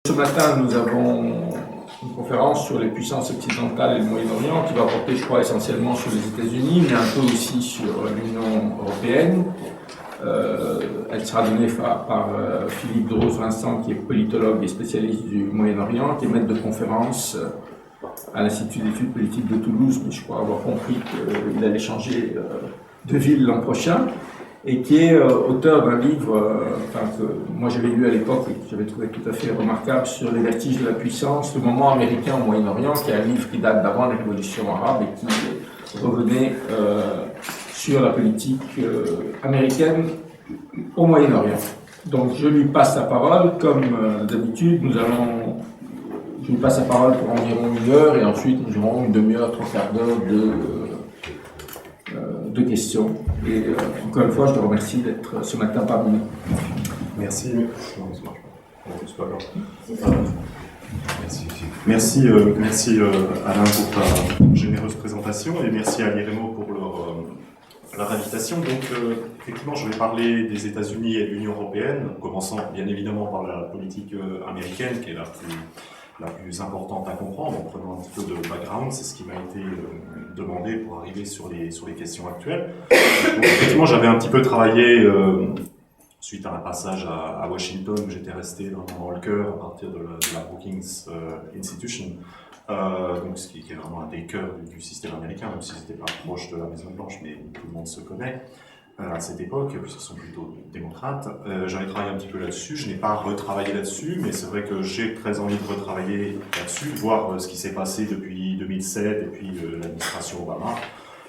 Ce matin, nous avons une conférence sur les puissances occidentales et le Moyen-Orient qui va porter, je crois, essentiellement sur les États-Unis, mais un peu aussi sur l'Union européenne. Elle sera donnée par Philippe Drose-Vincent, qui est politologue et spécialiste du Moyen-Orient, qui est maître de conférence à l'Institut d'études politiques de Toulouse, mais je crois avoir compris qu'il allait changer de ville l'an prochain, et qui est auteur d'un livre que moi j'avais lu à l'époque et que j'avais trouvé tout à fait remarquable sur les vertiges de la puissance, le moment américain au Moyen-Orient, qui est un livre qui date d'avant la révolution arabe et qui revenait sur la politique américaine au Moyen-Orient. Donc je lui passe la parole, comme d'habitude, je lui passe la parole pour environ 1 heure et ensuite nous aurons une demi-heure, 3/4 d'heure de questions. Et encore une fois, je te remercie d'être ce matin parmi nous. Merci. Merci Alain pour ta généreuse présentation et merci à l'IREMO pour leur invitation. Donc effectivement, je vais parler des États-Unis et de l'Union européenne, commençant bien évidemment par la politique américaine qui est la plus importante à comprendre, en prenant un petit peu de background. C'est ce qui m'a été demandé pour arriver sur les questions actuelles. Donc, effectivement, j'avais un petit peu travaillé suite à un passage à Washington, où j'étais resté dans le cœur à partir de la Brookings Institution, donc ce qui est vraiment un des cœurs du système américain, même si c'était pas proche de la Maison-Blanche, mais tout le monde se connaît. À cette époque, puisqu'ils sont plutôt démocrates, j'avais travaillé un petit peu là-dessus. Je n'ai pas retravaillé là-dessus, mais c'est vrai que j'ai très envie de retravailler là-dessus, voir ce qui s'est passé depuis 2007 et puis l'administration Obama.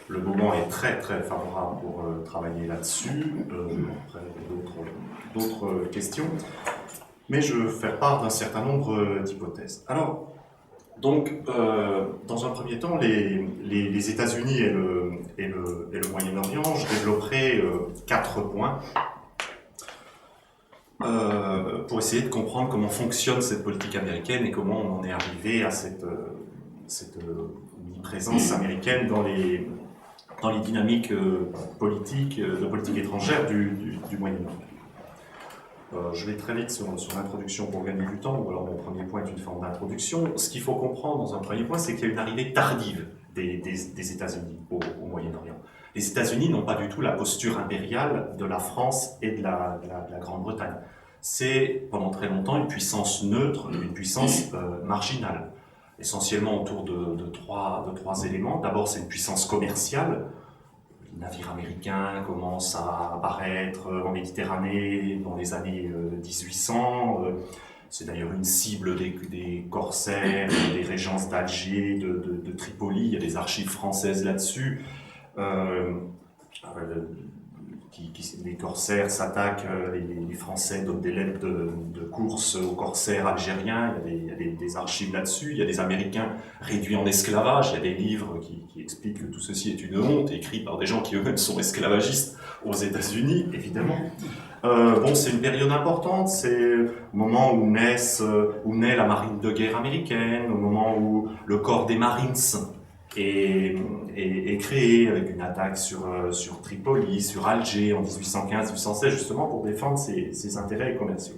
Le moment est très très favorable pour travailler là-dessus. Après, d'autres questions, mais je vais faire part d'un certain nombre d'hypothèses. Alors, donc, dans un premier temps, les États-Unis et le Moyen-Orient, je développerai 4 points pour essayer de comprendre comment fonctionne cette politique américaine et comment on en est arrivé à cette omniprésence américaine dans les dynamiques de politique étrangère du Moyen-Orient. Je vais très vite sur l'introduction pour gagner du temps, ou alors mon premier point est une forme d'introduction. Ce qu'il faut comprendre dans un premier point, c'est qu'il y a une arrivée tardive des États-Unis au Moyen-Orient. Les États-Unis n'ont pas du tout la posture impériale de la France et de la Grande-Bretagne. C'est pendant très longtemps une puissance neutre, une puissance marginale, essentiellement autour de trois éléments. D'abord, c'est une puissance commerciale. Les navires américains commencent à apparaître en Méditerranée dans les années 1800. C'est d'ailleurs une cible des corsaires, des régences d'Alger, de Tripoli. Il y a des archives françaises là-dessus. Les corsaires s'attaquent, les Français donnent des lettres de course aux corsaires algériens, il y a des archives là-dessus, il y a des Américains réduits en esclavage, il y a des livres qui expliquent que tout ceci est une honte, écrits par des gens qui eux-mêmes sont esclavagistes aux États-Unis, évidemment. C'est une période importante, c'est au moment où naît la marine de guerre américaine, au moment où le corps des Marines est créé avec une attaque sur Tripoli, sur Alger en 1815-1816, justement pour défendre ses intérêts commerciaux.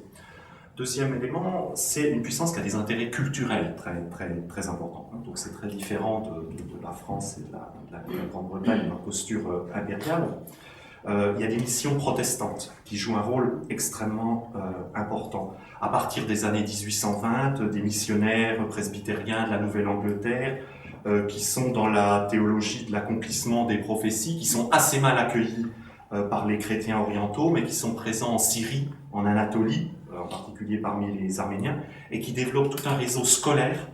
Deuxième élément, c'est une puissance qui a des intérêts culturels très importants. Donc c'est très différent de la France et de la Grande-Bretagne, leur posture impériale. Il y a des missions protestantes qui jouent un rôle extrêmement important. À partir des années 1820, des missionnaires presbytériens de la Nouvelle-Angleterre qui sont dans la théologie de l'accomplissement des prophéties, qui sont assez mal accueillis par les chrétiens orientaux, mais qui sont présents en Syrie, en Anatolie, en particulier parmi les Arméniens, et qui développent tout un réseau scolaire,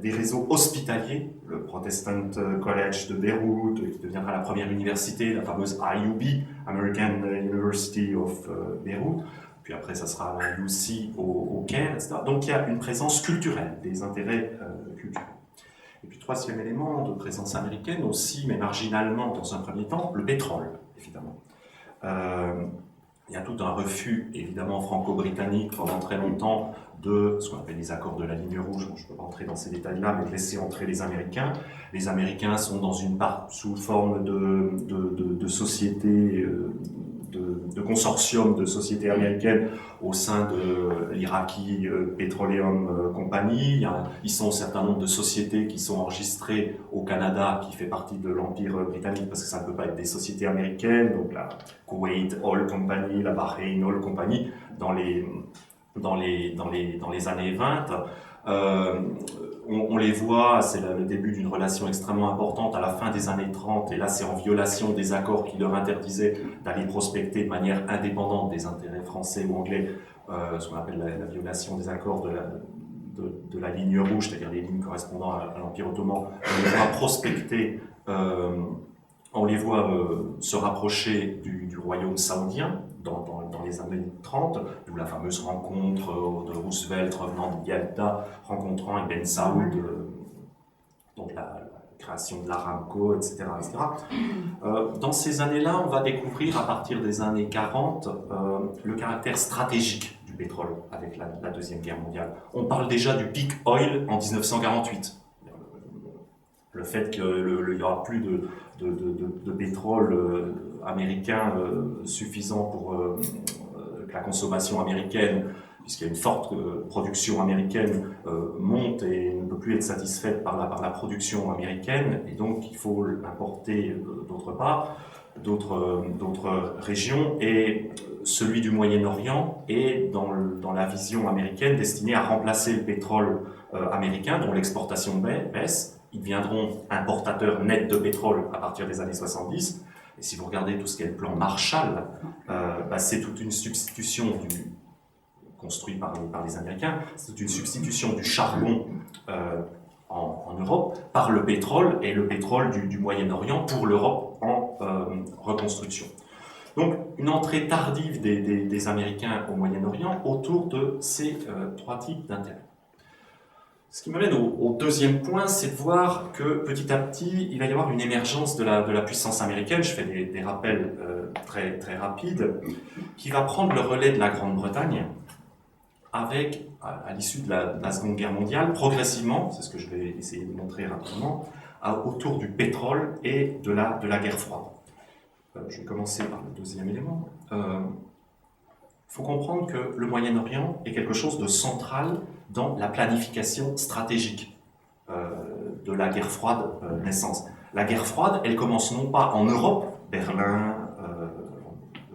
des réseaux hospitaliers, le Protestant College de Beyrouth, qui deviendra la première université, la fameuse IUB, American University of Beirut, puis après ça sera la UC au Caire, etc. Donc il y a une présence culturelle, des intérêts culturels. Et puis troisième élément de présence américaine aussi, mais marginalement dans un premier temps, le pétrole, évidemment. Il y a tout un refus, évidemment, franco-britannique pendant très longtemps de ce qu'on appelle les accords de la ligne rouge. Bon, je ne peux pas entrer dans ces détails-là, mais de laisser entrer les Américains. Les Américains sont dans une part sous forme de société de consortiums de sociétés américaines au sein de l'Iraqi Petroleum Company. Ils sont un certain nombre de sociétés qui sont enregistrées au Canada, qui fait partie de l'Empire britannique, parce que ça ne peut pas être des sociétés américaines, donc la Kuwait Oil Company, la Bahrain Oil Company, dans les années 20. On les voit, c'est le début d'une relation extrêmement importante à la fin des années 30, et là c'est en violation des accords qui leur interdisaient d'aller prospecter de manière indépendante des intérêts français ou anglais, ce qu'on appelle la violation des accords de la ligne rouge, c'est-à-dire les lignes correspondant à l'Empire ottoman. On les voit prospecter, on les voit se rapprocher du royaume saoudien dans les années 30, d'où la fameuse rencontre de Roosevelt revenant de Yalta, rencontrant Ibn Saoud, donc la création de l'Aramco, etc. etc. Dans ces années-là, on va découvrir à partir des années 40 le caractère stratégique du pétrole avec la Deuxième Guerre mondiale. On parle déjà du peak oil en 1948. Le fait qu'il n'y aura plus de pétrole américain suffisant pour que la consommation américaine, puisqu'il y a une forte production américaine, monte et ne peut plus être satisfaite par la production américaine, et donc il faut l'importer d'autre part, d'autres régions, et celui du Moyen-Orient est dans la vision américaine destiné à remplacer le pétrole américain, dont l'exportation baisse. Ils deviendront importateurs nets de pétrole à partir des années 70. Et si vous regardez tout ce qui est le plan Marshall, c'est toute une substitution construit par les Américains, c'est toute une substitution du charbon en Europe par le pétrole, et le pétrole du Moyen-Orient pour l'Europe en reconstruction. Donc une entrée tardive des Américains au Moyen-Orient autour de ces trois types d'intérêts. Ce qui m'amène au deuxième point, c'est de voir que petit à petit, il va y avoir une émergence de la puissance américaine. Je fais des rappels très, très rapides, qui va prendre le relais de la Grande-Bretagne avec, à l'issue de la Seconde Guerre mondiale, progressivement, c'est ce que je vais essayer de montrer rapidement, autour du pétrole et de la guerre froide. Je vais commencer par le deuxième élément. Il faut comprendre que le Moyen-Orient est quelque chose de central dans la planification stratégique de la guerre froide naissance. La guerre froide, elle commence non pas en Europe, Berlin,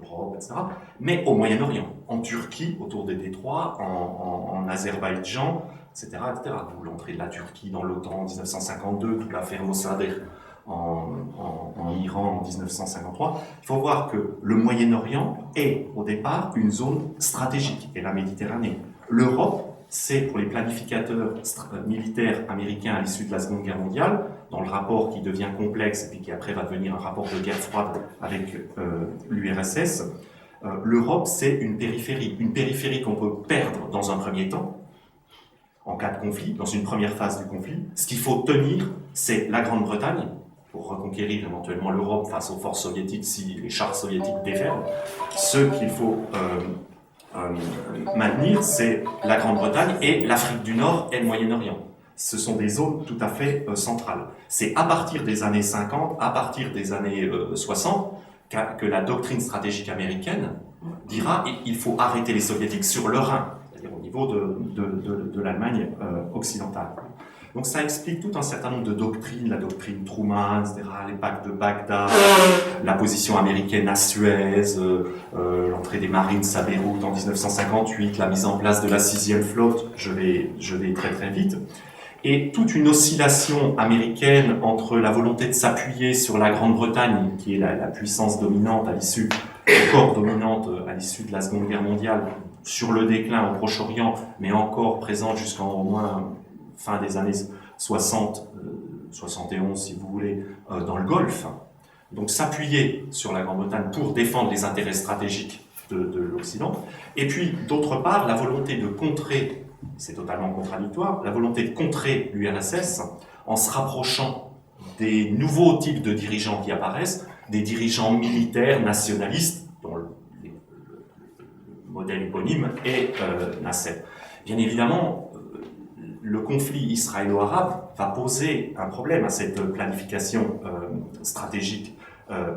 Europe, etc., mais au Moyen-Orient, en Turquie, autour des détroits, en Azerbaïdjan, etc., etc. D'où l'entrée de la Turquie dans l'OTAN en 1952, d'où l'affaire Mossadegh en Iran en 1953. Il faut voir que le Moyen-Orient est au départ une zone stratégique, et la Méditerranée. L'Europe, c'est pour les planificateurs militaires américains à l'issue de la Seconde Guerre mondiale, dans le rapport qui devient complexe et puis qui après va devenir un rapport de guerre froide avec l'URSS, l'Europe c'est une périphérie qu'on peut perdre dans un premier temps, en cas de conflit, dans une première phase du conflit. Ce qu'il faut tenir, c'est la Grande-Bretagne, pour reconquérir éventuellement l'Europe face aux forces soviétiques si les chars soviétiques déferlent. Ce qu'il faut maintenir, c'est la Grande-Bretagne et l'Afrique du Nord et le Moyen-Orient. Ce sont des zones tout à fait centrales. C'est à partir des années 50, à partir des années 60, que la doctrine stratégique américaine dira qu'il faut arrêter les soviétiques sur le Rhin, c'est-à-dire au niveau de l'Allemagne occidentale. Donc ça explique tout un certain nombre de doctrines, la doctrine Truman, etc., les pactes de Bagdad, la position américaine à Suez, l'entrée des Marines à Beyrouth en 1958, la mise en place de la 6e flotte, je vais très très vite, et toute une oscillation américaine entre la volonté de s'appuyer sur la Grande-Bretagne, qui est la puissance dominante à l'issue, encore dominante à l'issue de la Seconde Guerre mondiale, sur le déclin au Proche-Orient, mais encore présente jusqu'en au moins fin des années 60, 71 si vous voulez, dans le Golfe. Donc s'appuyer sur la Grande-Bretagne pour défendre les intérêts stratégiques de l'Occident. Et puis, d'autre part, la volonté de contrer, c'est totalement contradictoire, la volonté de contrer l'URSS en se rapprochant des nouveaux types de dirigeants qui apparaissent, des dirigeants militaires, nationalistes, dont le modèle éponyme est Nasser. Bien évidemment, le conflit israélo-arabe va poser un problème à cette planification stratégique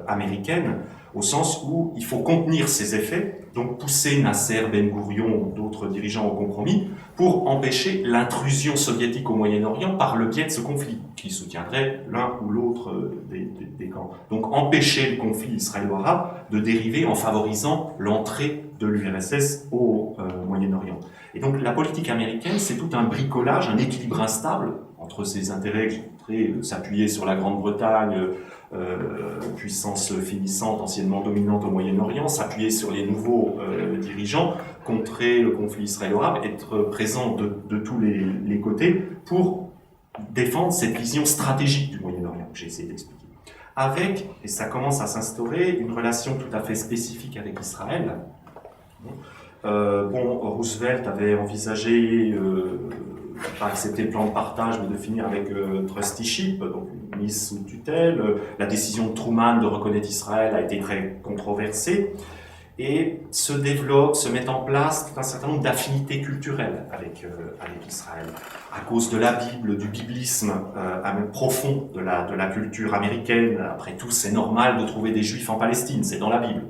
américaine, au sens où il faut contenir ces effets, donc pousser Nasser, Ben Gourion ou d'autres dirigeants au compromis pour empêcher l'intrusion soviétique au Moyen-Orient par le biais de ce conflit, qui soutiendrait l'un ou l'autre des camps. Donc empêcher le conflit israélo-arabe de dériver en favorisant l'entrée de l'URSS au Moyen-Orient. Et donc la politique américaine, c'est tout un bricolage, un équilibre instable entre ses intérêts que j'ai montré, s'appuyer sur la Grande-Bretagne, puissance finissante, anciennement dominante au Moyen-Orient, s'appuyer sur les nouveaux dirigeants, contrer le conflit israélo-arabe, être présent de tous les côtés pour défendre cette vision stratégique du Moyen-Orient que j'ai essayé d'expliquer. Avec, et ça commence à s'instaurer, une relation tout à fait spécifique avec Israël. Roosevelt avait envisagé, pas accepter le plan de partage, mais de finir avec trusteeship, donc une mise sous tutelle. La décision de Truman de reconnaître Israël a été très controversée. Et se développe, se met en place tout un certain nombre d'affinités culturelles avec Israël. À cause de la Bible, du biblisme profond de la culture américaine. Après tout, c'est normal de trouver des Juifs en Palestine, c'est dans la Bible.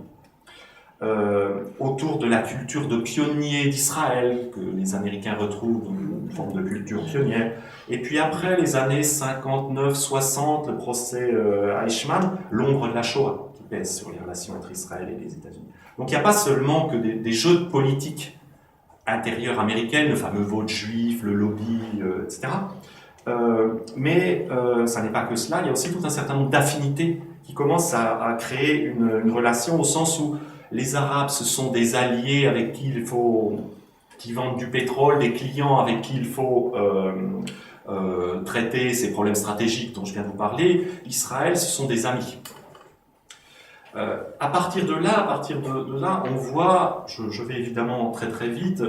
Autour de la culture de pionnier d'Israël, que les Américains retrouvent dans une forme de culture pionnière. Et puis après les années 59-60, le procès Eichmann, l'ombre de la Shoah qui pèse sur les relations entre Israël et les États-Unis. Donc il n'y a pas seulement que des jeux de politique intérieure américaine, le fameux vote juif, le lobby, etc. Mais ça n'est pas que cela, il y a aussi tout un certain nombre d'affinités qui commencent à créer une relation au sens où les Arabes, ce sont des alliés avec qui il faut, qui vendent du pétrole, des clients avec qui il faut traiter ces problèmes stratégiques dont je viens de vous parler. Israël, ce sont des amis. À partir de là, on voit, je vais évidemment très très vite,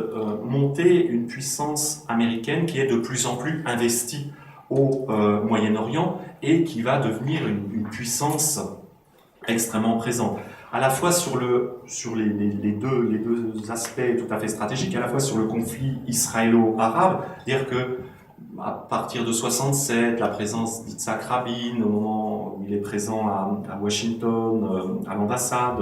monter une puissance américaine qui est de plus en plus investie au Moyen-Orient et qui va devenir une puissance extrêmement présente. À la fois sur les deux aspects tout à fait stratégiques, à la fois sur le conflit israélo-arabe, c'est-à-dire que à partir de 67, la présence d'Yitzhak Rabin, au moment où il est présent à Washington, à l'ambassade,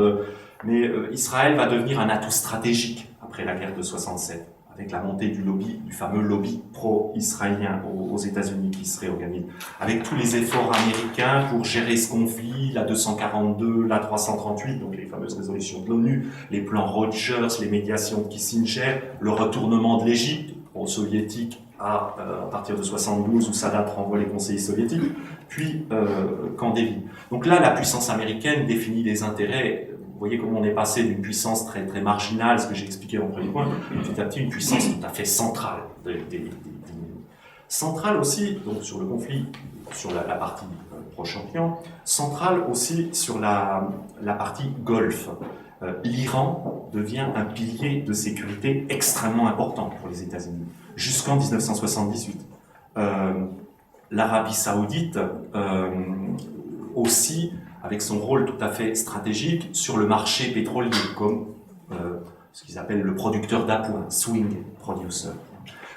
mais Israël va devenir un atout stratégique après la guerre de 67, avec la montée du lobby, du fameux lobby pro-israélien aux États-Unis qui se réorganise, avec tous les efforts américains pour gérer ce conflit, la 242, la 338, donc les fameuses résolutions de l'ONU, les plans Rogers, les médiations de Kissinger, le retournement de l'Égypte aux soviétiques à partir de 72 où Sadat renvoie les conseillers soviétiques, puis Camp David. Donc là, la puissance américaine définit des intérêts. Vous voyez comment on est passé d'une puissance très, très marginale, ce que j'ai expliqué en premier point, petit à petit une puissance tout à fait centrale. Centrale aussi, donc sur le conflit, sur la partie Proche-Orient, centrale aussi sur la partie Golfe. L'Iran devient un pilier de sécurité extrêmement important pour les États-Unis, jusqu'en 1978. L'Arabie Saoudite aussi, avec son rôle tout à fait stratégique sur le marché pétrolier, comme ce qu'ils appellent le producteur d'appoint, swing producer.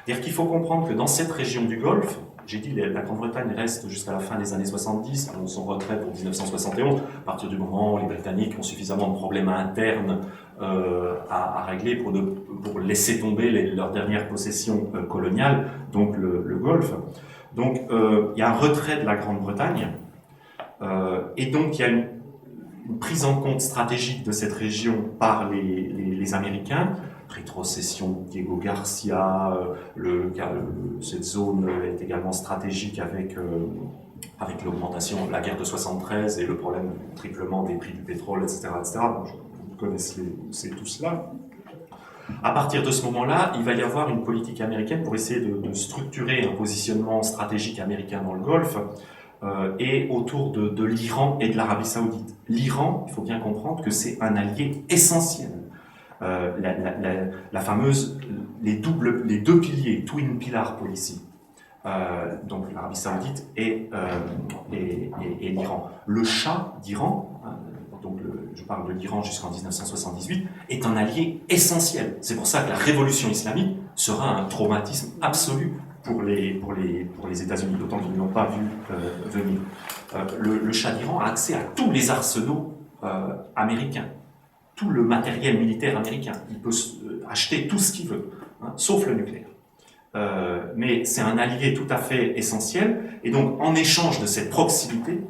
C'est-à-dire qu'il faut comprendre que dans cette région du Golfe, j'ai dit la Grande-Bretagne reste jusqu'à la fin des années 70, on son retrait pour 1971, à partir du moment où les Britanniques ont suffisamment de problèmes internes à régler pour laisser tomber leur dernière possession coloniale, donc le Golfe. Donc il y a un retrait de la Grande-Bretagne, et donc il y a une prise en compte stratégique de cette région par les Américains. Rétrocession de Diego Garcia, cette zone est également stratégique avec l'augmentation, la guerre de 73 et le problème du triplement des prix du pétrole, etc. Vous connaissez tout cela. À partir de ce moment-là, il va y avoir une politique américaine pour essayer de structurer un positionnement stratégique américain dans le Golfe et autour de l'Iran et de l'Arabie Saoudite. L'Iran, il faut bien comprendre que c'est un allié essentiel. La fameuse, les deux piliers, twin pillar policy, donc l'Arabie Saoudite et l'Iran. Le Shah d'Iran, donc je parle de l'Iran jusqu'en 1978, est un allié essentiel. C'est pour ça que la révolution islamique sera un traumatisme absolu pour les États-Unis, d'autant qu'ils ne l'ont pas vu venir. Le Shah d'Iran a accès à tous les arsenaux américain, tout le matériel militaire américain. Il peut acheter tout ce qu'il veut, hein, sauf le nucléaire. Mais c'est un allié tout à fait essentiel, et donc en échange de cette proximité,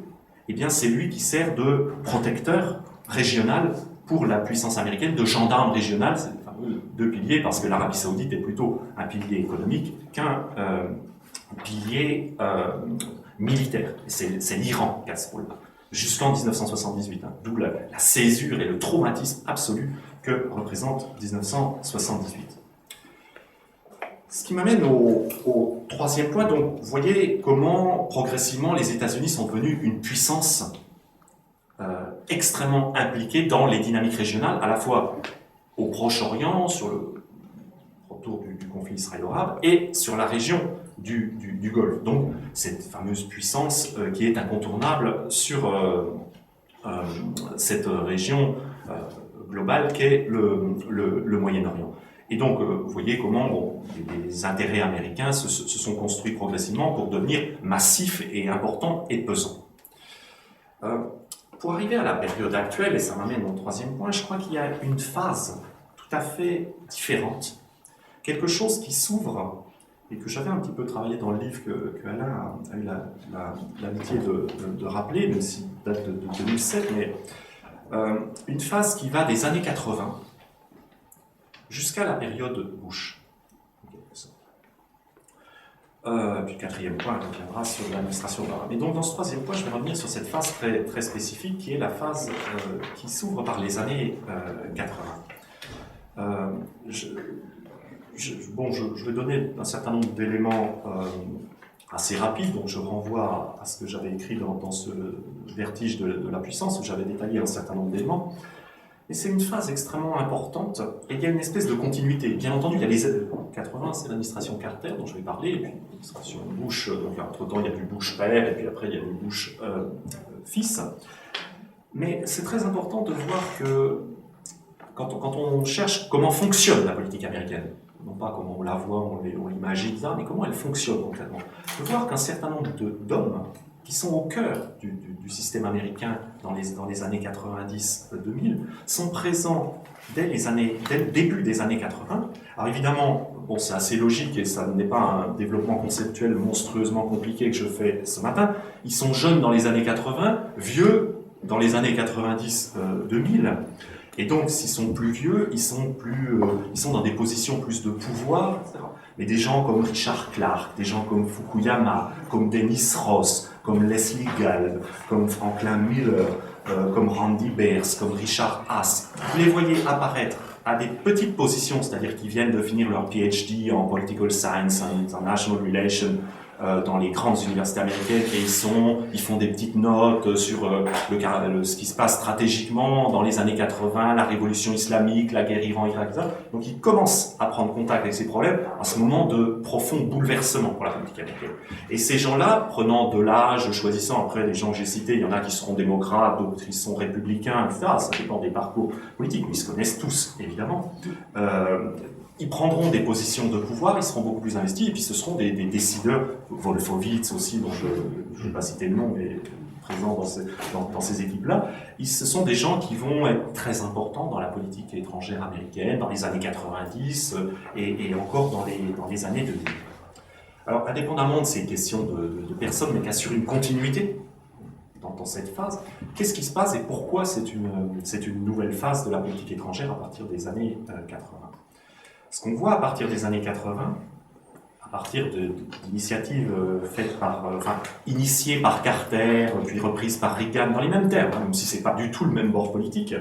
eh bien c'est lui qui sert de protecteur régional pour la puissance américaine, de gendarme régional, c'est les fameux deux piliers, parce que l'Arabie Saoudite est plutôt un pilier économique qu'un pilier militaire. C'est l'Iran qui a ce rôle-là, jusqu'en 1978, hein, d'où la césure et le traumatisme absolu que représente 1978. Ce qui m'amène au troisième point. Donc, vous voyez comment progressivement les États-Unis sont devenus une puissance extrêmement impliquée dans les dynamiques régionales, à la fois au Proche-Orient, autour du conflit israélo-arabe, et sur la région du Golfe. Donc, cette fameuse puissance qui est incontournable sur cette région globale qu'est le Moyen-Orient. Et donc, vous voyez comment les intérêts américains se sont construits progressivement pour devenir massifs et importants et pesants. Pour arriver à la période actuelle, et ça m'amène au troisième point, je crois qu'il y a une phase tout à fait différente, quelque chose qui s'ouvre, et que j'avais un petit peu travaillé dans le livre que Alain a eu l'amitié de rappeler, même s'il date de 2007, mais une phase qui va des années 80 jusqu'à la période Bush. Puis le quatrième point reviendra sur l'administration Obama. Et donc dans ce troisième point, je vais revenir sur cette phase très, très spécifique qui est la phase qui s'ouvre par les années 80. Je vais donner un certain nombre d'éléments assez rapides, donc je renvoie à ce que j'avais écrit dans ce vertige de la puissance, où j'avais détaillé un certain nombre d'éléments. Et c'est une phase extrêmement importante, et il y a une espèce de continuité. Bien entendu, il y a les années 80, c'est l'administration Carter dont je vais parler, et puis l'administration Bush, donc entre-temps il y a du Bush père, et puis après il y a du Bush fils. Mais c'est très important de voir que quand on cherche comment fonctionne la politique américaine, non pas comment on la voit, on l'imagine, mais comment elle fonctionne concrètement, de voir qu'un certain nombre d'hommes qui sont au cœur du système américain dans les années 90-2000, sont présents dès le début des années 80. Alors évidemment, bon, c'est assez logique et ça n'est pas un développement conceptuel monstrueusement compliqué que je fais ce matin. Ils sont jeunes dans les années 80, vieux dans les années 90-2000. Et donc, s'ils sont plus vieux, ils sont dans des positions plus de pouvoir, etc. Mais des gens comme Richard Clark, des gens comme Fukuyama, comme Dennis Ross, comme Leslie Galb, comme Franklin Miller, comme Randy Beers, comme Richard Haas, vous les voyez apparaître à des petites positions, c'est-à-dire qu'ils viennent de finir leur PhD en Political Science and International Relations dans les grandes universités américaines, et ils font des petites notes sur ce qui se passe stratégiquement dans les années 80, la révolution islamique, la guerre Iran-Irak, etc. Donc ils commencent à prendre contact avec ces problèmes à ce moment de profond bouleversement pour la politique américaine. Et ces gens-là, prenant de l'âge, choisissant après les gens que j'ai cités, il y en a qui seront démocrates, d'autres qui sont républicains, etc. Ça dépend des parcours politiques, mais ils se connaissent tous, évidemment. Ils prendront des positions de pouvoir, ils seront beaucoup plus investis, et puis ce seront des décideurs, Wolfowitz aussi, dont je ne vais pas citer le nom, mais présent dans ces équipes-là. Ce sont des gens qui vont être très importants dans la politique étrangère américaine, dans les années 90 et encore dans les années 2000. Alors, indépendamment de ces questions de personnes, mais qu'assure une continuité dans cette phase, qu'est-ce qui se passe et pourquoi c'est une nouvelle phase de la politique étrangère à partir des années 80 ? Ce qu'on voit à partir des années 80, à partir d'initiatives initiées par Carter, puis reprises par Reagan, dans les mêmes termes, même si ce n'est pas du tout le même bord politique,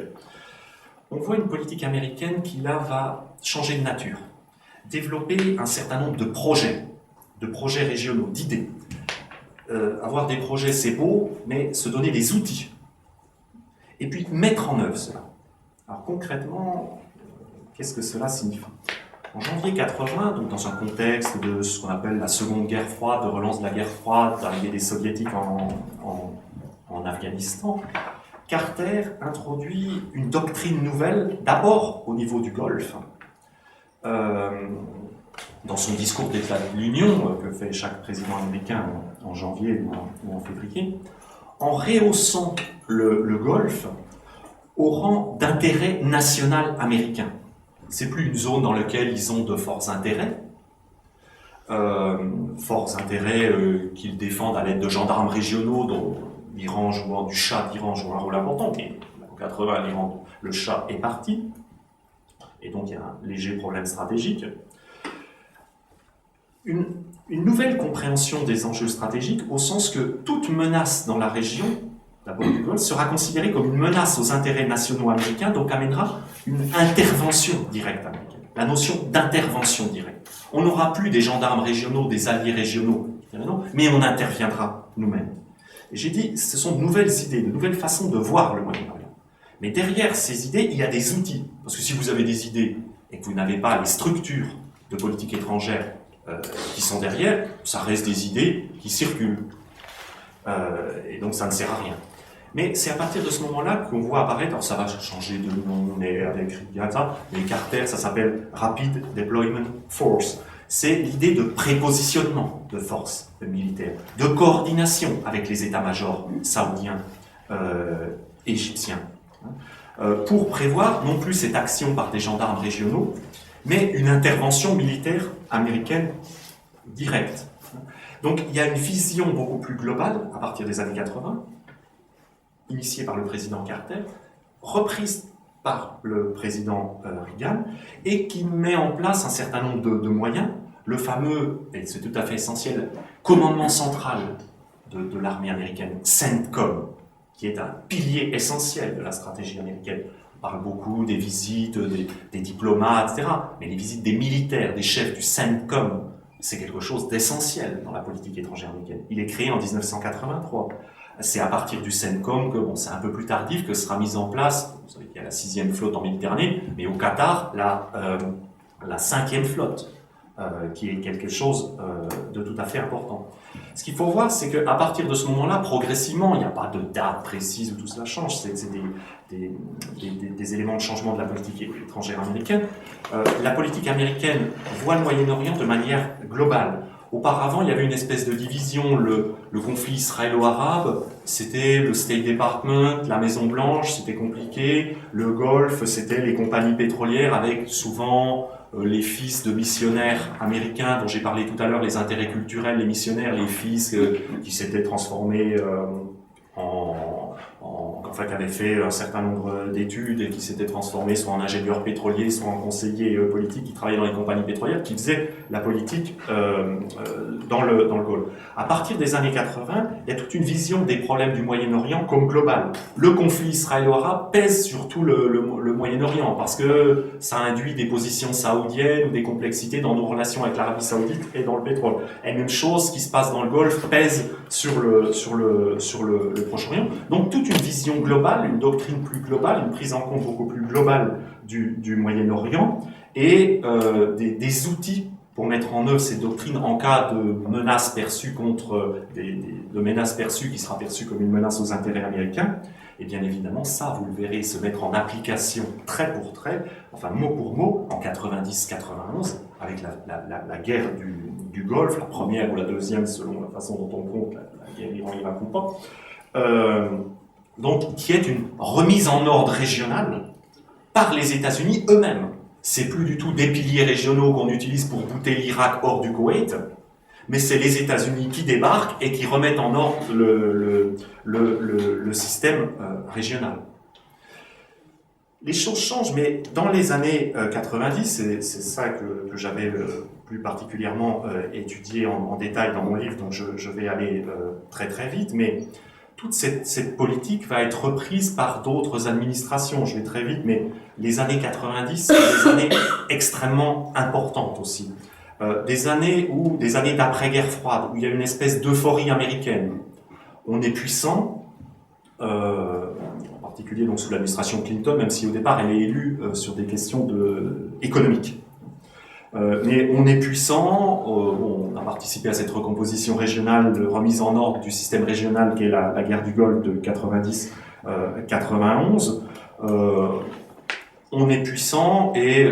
on voit une politique américaine qui là va changer de nature, développer un certain nombre de projets régionaux, d'idées. Avoir des projets, c'est beau, mais se donner des outils. Et puis mettre en œuvre cela. Alors concrètement, qu'est-ce que cela signifie ? En janvier 80, donc dans un contexte de ce qu'on appelle la Seconde Guerre froide, de relance de la guerre froide, d'arrivée des Soviétiques en Afghanistan, Carter introduit une doctrine nouvelle, d'abord au niveau du Golfe. Dans son discours d'État de l'Union, que fait chaque président américain en janvier ou en février, en rehaussant le Golfe, au rang d'intérêt national américain. C'est plus une zone dans laquelle ils ont de forts intérêts, qu'ils défendent à l'aide de gendarmes régionaux, dont l'Iran jouant, du Shah d'Iran joue un rôle important, mais en 80, le Shah est parti, et donc il y a un léger problème stratégique. Une nouvelle compréhension des enjeux stratégiques, au sens que toute menace dans la région, d'abord du Golfe, sera considérée comme une menace aux intérêts nationaux américains, donc amènera une intervention directe américaine. La notion d'intervention directe. On n'aura plus des gendarmes régionaux, des alliés régionaux, mais on interviendra nous-mêmes. Et j'ai dit, ce sont de nouvelles idées, de nouvelles façons de voir le Moyen-Orient. Mais derrière ces idées, il y a des outils. Parce que si vous avez des idées et que vous n'avez pas les structures de politique étrangère qui sont derrière, ça reste des idées qui circulent. Et donc ça ne sert à rien. Mais c'est à partir de ce moment-là qu'on voit apparaître, alors ça va changer de nom, mais avec Rigata, mais Carter, ça s'appelle Rapid Deployment Force. C'est l'idée de prépositionnement de forces militaires, de coordination avec les états-majors saoudiens, égyptiens, pour prévoir non plus cette action par des gendarmes régionaux, mais une intervention militaire américaine directe. Donc il y a une vision beaucoup plus globale à partir des années 80, initiée par le président Carter, reprise par le président Reagan, et qui met en place un certain nombre de moyens, le fameux, et c'est tout à fait essentiel, commandement central de l'armée américaine, CENTCOM, qui est un pilier essentiel de la stratégie américaine. On parle beaucoup des visites des diplomates, etc. Mais les visites des militaires, des chefs du CENTCOM, c'est quelque chose d'essentiel dans la politique étrangère américaine. Il est créé en 1983. C'est à partir du CENTCOM que, bon, c'est un peu plus tardif, que sera mise en place, vous savez qu'il y a la 6e flotte en Méditerranée, mais au Qatar, la 5e flotte, qui est quelque chose de tout à fait important. Ce qu'il faut voir, c'est qu'à partir de ce moment-là, progressivement, il n'y a pas de date précise où tout cela change, c'est des éléments de changement de la politique étrangère américaine. La politique américaine voit le Moyen-Orient de manière globale. Auparavant, il y avait une espèce de division, le conflit israélo-arabe, c'était le State Department, la Maison-Blanche, c'était compliqué, le Golfe, c'était les compagnies pétrolières avec souvent les fils de missionnaires américains dont j'ai parlé tout à l'heure, les intérêts culturels, les missionnaires, les fils qui s'étaient transformés qui avaient fait un certain nombre d'études et qui s'étaient transformés soit en ingénieurs pétroliers, soit en conseillers politiques qui travaillaient dans les compagnies pétrolières, qui faisaient la politique dans le Golfe. À partir des années 80, il y a toute une vision des problèmes du Moyen-Orient comme global. Le conflit israélo-arabe pèse sur tout le Moyen-Orient parce que ça induit des positions saoudiennes ou des complexités dans nos relations avec l'Arabie saoudite et dans le pétrole. Et même chose qui se passe dans le Golfe pèse sur le Proche-Orient. Donc toute une vision globale, une doctrine plus globale, une prise en compte beaucoup plus globale du Moyen-Orient et des outils pour mettre en œuvre ces doctrines en cas de menace perçue de menace perçue qui sera perçue comme une menace aux intérêts américains. Et bien évidemment, ça, vous le verrez se mettre en application trait pour trait, enfin mot pour mot, en 90-91, avec la guerre du Golfe, la première ou la deuxième, selon la façon dont on compte, la guerre Iran-Irak ou pas. Donc, qui est une remise en ordre régionale par les États-Unis eux-mêmes. C'est plus du tout des piliers régionaux qu'on utilise pour bouter l'Irak hors du Koweït, mais c'est les États-Unis qui débarquent et qui remettent en ordre le système régional. Les choses changent, mais dans les années 90, c'est ça que j'avais plus particulièrement étudié en détail dans mon livre, donc je vais aller très très vite, mais toute cette politique va être reprise par d'autres administrations. Je vais très vite, mais les années 90, c'est des années extrêmement importantes aussi. Des années d'après-guerre froide, où il y a une espèce d'euphorie américaine. On est puissant, en particulier donc sous l'administration Clinton, même si au départ elle est élue sur des questions économiques. Mais on est puissant, on a participé à cette recomposition régionale, de remise en ordre du système régional qui est la guerre du Golfe de 90-91. On est puissant et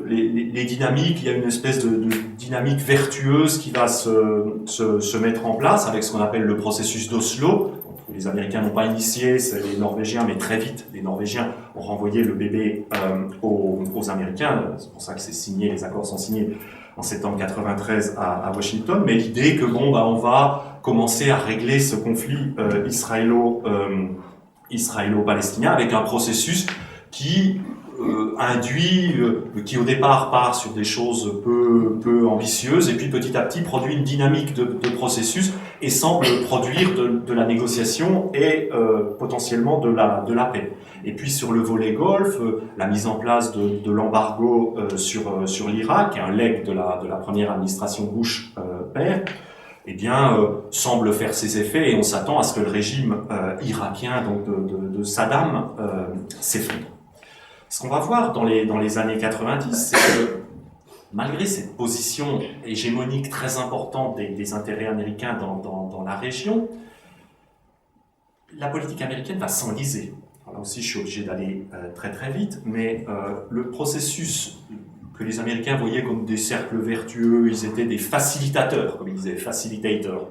les dynamiques, il y a une espèce de dynamique vertueuse qui va se mettre en place avec ce qu'on appelle le processus d'Oslo. les Américains n'ont pas initié, c'est les Norvégiens, mais très vite, les Norvégiens ont renvoyé le bébé aux Américains. C'est pour ça que c'est signé, les accords sont signés en septembre 93 à Washington. Mais l'idée que bon, on va commencer à régler ce conflit israélo-palestinien avec un processus qui qui au départ part sur des choses peu ambitieuses et puis petit à petit produit une dynamique de processus et semble produire de la négociation et potentiellement de la paix. Et puis sur le volet Golfe, la mise en place de l'embargo sur l'Irak, un legs de la première administration Bush père, eh bien, semble faire ses effets et on s'attend à ce que le régime irakien donc de Saddam s'effondre. Ce qu'on va voir dans les années 90, c'est que malgré cette position hégémonique très importante des intérêts américains dans la région, la politique américaine va s'enliser. Là aussi, je suis obligé d'aller très très vite, mais le processus que les Américains voyaient comme des cercles vertueux, ils étaient des facilitateurs, comme ils disaient, facilitators,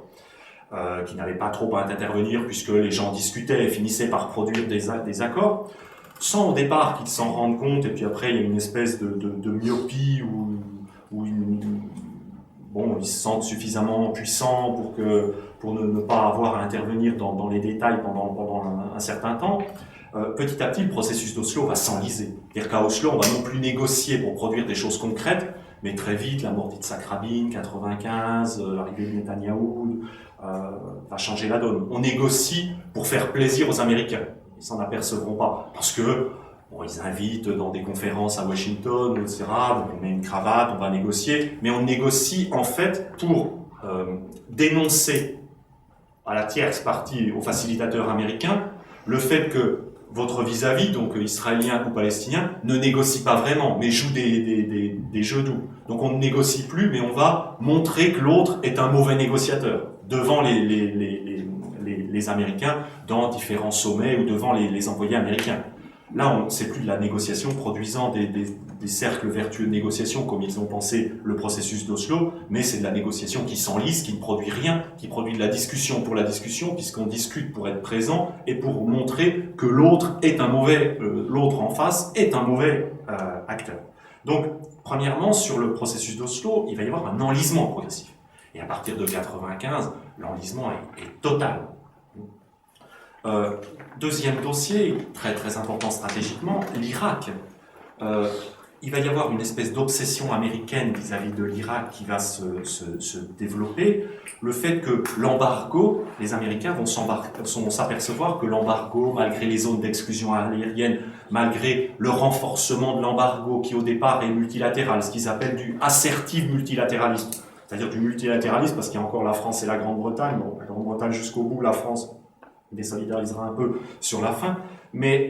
qui n'avaient pas trop à intervenir puisque les gens discutaient et finissaient par produire des accords, sans au départ qu'ils s'en rendent compte, et puis après il y a une espèce de myopie où ils se sentent suffisamment puissants pour ne pas avoir à intervenir dans les détails pendant un certain temps. Petit à petit, le processus d'Oslo va s'enliser. C'est-à-dire qu'à Oslo, on va non plus négocier pour produire des choses concrètes, mais très vite, la mort d'Yitzhak Rabin, 95, l'arrivée de Netanyahou, va changer la donne. On négocie pour faire plaisir aux Américains. Ils s'en apercevront pas. Parce que, ils invitent dans des conférences à Washington, etc. Donc on met une cravate, on va négocier. Mais on négocie, en fait, pour dénoncer à la tierce partie, aux facilitateurs américains, le fait que votre vis-à-vis, donc israélien ou palestinien, ne négocie pas vraiment, mais joue des jeux doux. Donc on ne négocie plus, mais on va montrer que l'autre est un mauvais négociateur devant les Américains dans différents sommets ou devant les envoyés américains. Là, c'est plus de la négociation produisant des cercles vertueux de négociation comme ils ont pensé le processus d'Oslo, mais c'est de la négociation qui s'enlise, qui ne produit rien, qui produit de la discussion pour la discussion, puisqu'on discute pour être présent et pour montrer que l'autre en face est un mauvais acteur. Donc, premièrement, sur le processus d'Oslo, il va y avoir un enlisement progressif. Et à partir de 1995, l'enlisement est total. Deuxième dossier, très très important stratégiquement, l'Irak. Il va y avoir une espèce d'obsession américaine vis-à-vis de l'Irak qui va se développer. Le fait que l'embargo, les Américains vont s'apercevoir que l'embargo, malgré les zones d'exclusion aérienne, malgré le renforcement de l'embargo qui au départ est multilatéral, ce qu'ils appellent du assertif multilatéralisme, c'est-à-dire du multilatéralisme parce qu'il y a encore la France et la Grande-Bretagne, bon, la Grande-Bretagne jusqu'au bout, la France désolidarisera un peu sur la fin, mais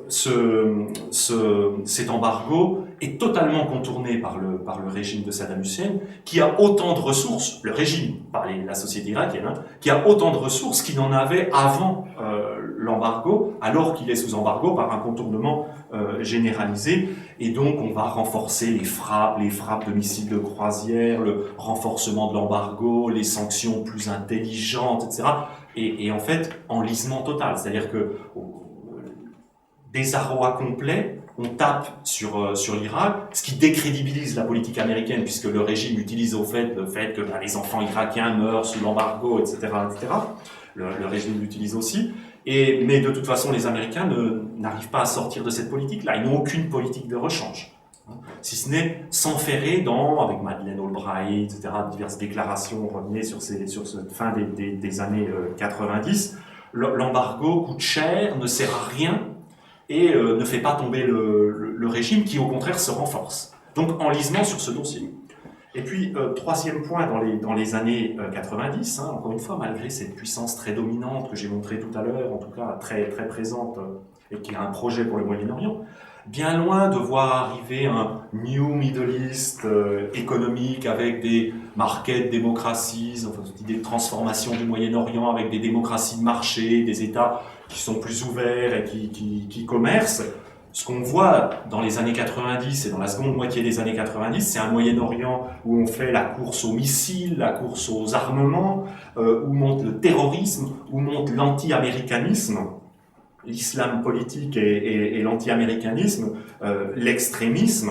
cet embargo est totalement contourné par le régime de Saddam Hussein, qui a autant de ressources, le régime, par la société irakienne, qui a autant de ressources qu'il en avait avant l'embargo, alors qu'il est sous embargo par un contournement généralisé, et donc on va renforcer les frappes de missiles de croisière, le renforcement de l'embargo, les sanctions plus intelligentes, etc. Et en fait, enlisement total, c'est-à-dire que désarroi complet, on tape sur l'Irak, ce qui décrédibilise la politique américaine, puisque le régime utilise le fait que les enfants irakiens meurent sous l'embargo, etc., etc. Le régime l'utilise aussi. Mais de toute façon, les Américains n'arrivent pas à sortir de cette politique-là. Ils n'ont aucune politique de rechange. Si ce n'est s'enferrer avec Madeleine Albright, etc., diverses déclarations revenaient sur cette fin des années 90. L'embargo coûte cher, ne sert à rien et ne fait pas tomber le régime qui, au contraire, se renforce. Donc, enlisement sur ce dossier. Et puis, troisième point dans les années 90, encore une fois, malgré cette puissance très dominante que j'ai montrée tout à l'heure, en tout cas très, très présente, et qui a un projet pour le Moyen-Orient, bien loin de voir arriver un New Middle East économique avec des market démocraties, enfin, cette idée de transformation du Moyen-Orient avec des démocraties de marché, des États qui sont plus ouverts et qui commercent, Ce qu'on voit dans les années 90 et dans la seconde moitié des années 90, c'est un Moyen-Orient où on fait la course aux missiles, la course aux armements, où monte le terrorisme, où monte l'anti-américanisme, l'islam politique et l'anti-américanisme, l'extrémisme.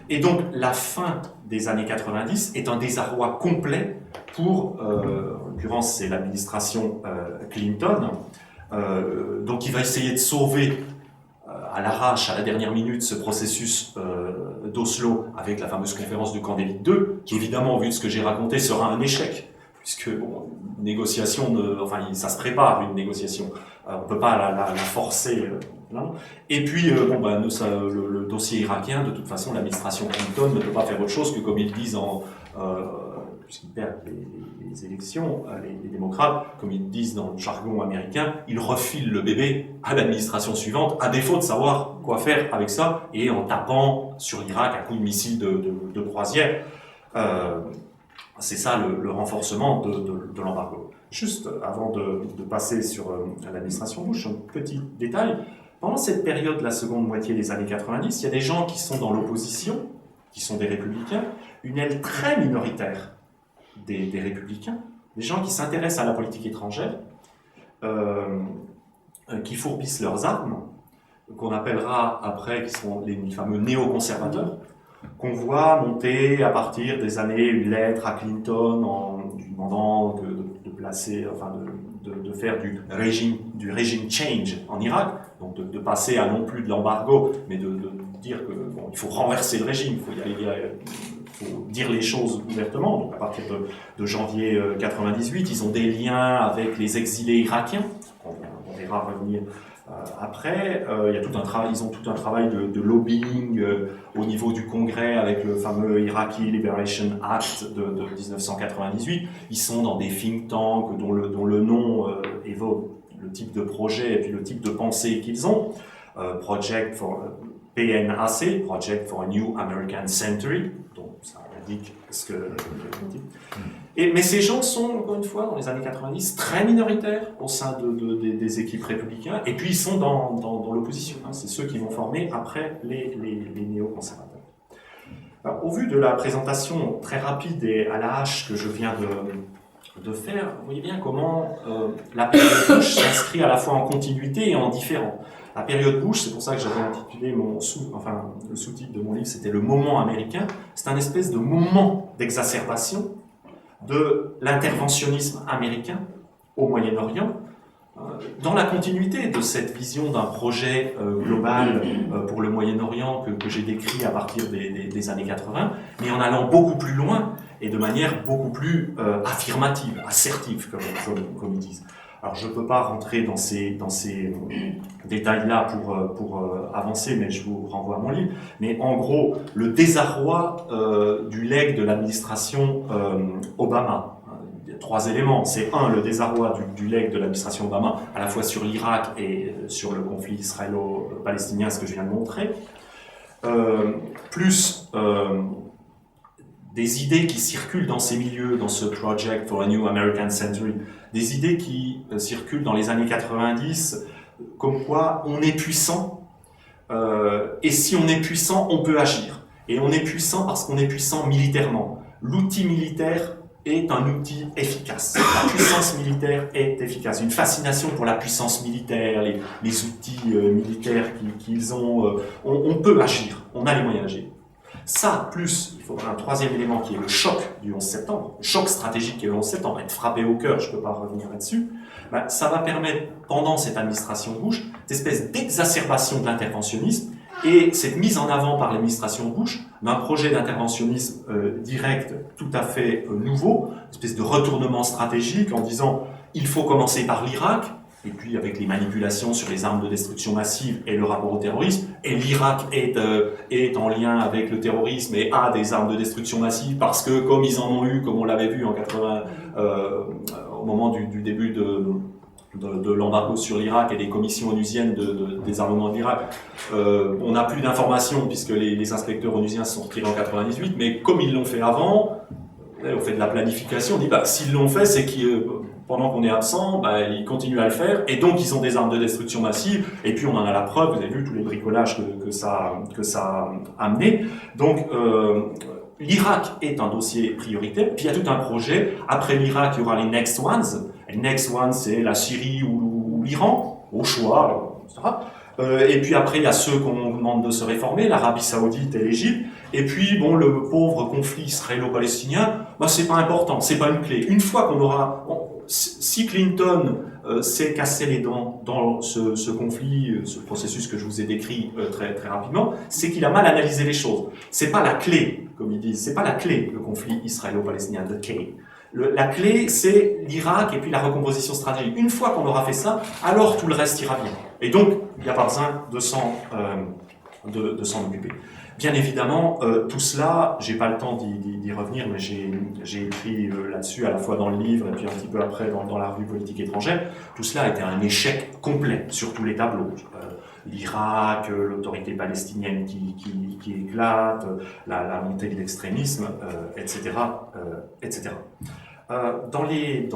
Et donc la fin des années 90 est un désarroi complet pour, en l'occurrence c'est l'administration Clinton, donc il va essayer de sauver à l'arrache, à la dernière minute, ce processus d'Oslo avec la fameuse conférence du Camp David II, qui évidemment, vu ce que j'ai raconté, sera un échec, puisque bon, négociation, ça se prépare une négociation, on ne peut pas la forcer. Non. Et puis, le dossier irakien, de toute façon, l'administration Clinton ne peut pas faire autre chose que, comme ils disent puisqu'ils perdent les élections, les démocrates, comme ils disent dans le jargon américain, ils refilent le bébé à l'administration suivante, à défaut de savoir quoi faire avec ça, et en tapant sur l'Irak à coups de missiles de croisière. C'est ça le renforcement de l'embargo. Juste avant de passer sur l'administration Bush, un petit détail. Pendant cette période de la seconde moitié des années 90, il y a des gens qui sont dans l'opposition, qui sont des républicains, une aile très minoritaire des républicains, des gens qui s'intéressent à la politique étrangère, qui fourbissent leurs armes, qu'on appellera après, qui sont les fameux néoconservateurs, qu'on voit monter à partir des années une lettre à Clinton en lui demandant de placer, de faire du régime change en Irak, donc de passer à non plus de l'embargo, mais de dire que il faut renverser le régime, il faut dire les choses ouvertement. Donc à partir de janvier 98, ils ont des liens avec les exilés irakiens, on verra revenir après. Il y a tout un travail, ils ont tout un travail de lobbying au niveau du Congrès avec le fameux Iraqi Liberation Act de 1998. Ils sont dans des think tanks dont le nom évoque le type de projet et puis le type de pensée qu'ils ont. Project for PNAC, Project for a New American Century, donc ça indique ce que mais ces gens sont, encore une fois, dans les années 90, très minoritaires au sein des équipes républicaines, et puis ils sont dans l'opposition. Hein, c'est ceux qui vont former après les néoconservateurs. Alors, au vu de la présentation très rapide et à la hache que je viens de faire, vous voyez bien comment la période Bush s'inscrit à la fois en continuité et en différent. La période Bush, c'est pour ça que j'avais intitulé le sous-titre de mon livre, c'était le moment américain. C'est un espèce de moment d'exacerbation de l'interventionnisme américain au Moyen-Orient, dans la continuité de cette vision d'un projet global pour le Moyen-Orient que j'ai décrit à partir des années 80, mais en allant beaucoup plus loin et de manière beaucoup plus affirmative, assertive, comme ils disent. Alors je ne peux pas rentrer dans ces détails-là pour avancer, mais je vous renvoie à mon livre. Mais en gros, le désarroi du legs de l'administration Obama. Il y a trois éléments. C'est le désarroi du legs de l'administration Obama, à la fois sur l'Irak et sur le conflit israélo-palestinien, ce que je viens de montrer. Plus des idées qui circulent dans ces milieux, dans ce Project for a New American Century, des idées qui circulent dans les années 90, comme quoi on est puissant, et si on est puissant, on peut agir. Et on est puissant parce qu'on est puissant militairement. L'outil militaire est un outil efficace. La puissance militaire est efficace. Une fascination pour la puissance militaire, les outils militaires qu'ils ont, on peut agir, on a les moyens d'agir. Ça, plus, il faudra un troisième élément qui est le choc du 11 septembre, le choc stratégique qui est le 11 septembre, être frappé au cœur, je ne peux pas revenir là-dessus, ça va permettre, pendant cette administration Bush, cette espèce d'exacerbation de l'interventionnisme et cette mise en avant par l'administration Bush d'un projet d'interventionnisme direct tout à fait nouveau, une espèce de retournement stratégique en disant il faut commencer par l'Irak, et puis avec les manipulations sur les armes de destruction massive et le rapport au terrorisme, et l'Irak est en lien avec le terrorisme et a des armes de destruction massive parce que comme ils en ont eu, comme on l'avait vu en 80, au moment du début de l'embargo sur l'Irak et des commissions onusiennes de désarmement de l'Irak, on n'a plus d'informations puisque les inspecteurs onusiens se sont retirés en 98, mais comme ils l'ont fait avant, on fait de la planification, on dit s'ils l'ont fait, c'est qu'ils pendant qu'on est absent, ils continuent à le faire, et donc ils ont des armes de destruction massive, et puis on en a la preuve, vous avez vu tous les bricolages que ça a amené. Donc l'Irak est un dossier prioritaire, puis il y a tout un projet. Après l'Irak, il y aura les Next Ones. Les Next Ones, c'est la Syrie ou l'Iran, au choix, etc. Et puis après, il y a ceux qu'on demande de se réformer, l'Arabie Saoudite et l'Égypte. Et puis, bon, le pauvre conflit israélo-palestinien, c'est pas important, c'est pas une clé. Une fois qu'on aura... si Clinton s'est cassé les dents dans ce conflit, ce processus que je vous ai décrit très, très rapidement, c'est qu'il a mal analysé les choses. C'est pas la clé, comme ils disent, c'est pas la clé, le conflit israélo-palestinien, the key. La clé, c'est l'Irak et puis la recomposition stratégique. Une fois qu'on aura fait ça, alors tout le reste ira bien. Et donc, il n'y a pas besoin de s'en occuper. Bien évidemment, tout cela, j'ai pas le temps d'y revenir, mais j'ai écrit là-dessus à la fois dans le livre et puis un petit peu après dans la revue Politique étrangère. Tout cela a été un échec complet sur tous les tableaux. L'Irak, l'autorité palestinienne qui éclate, la montée de l'extrémisme, etc. etc. Dans les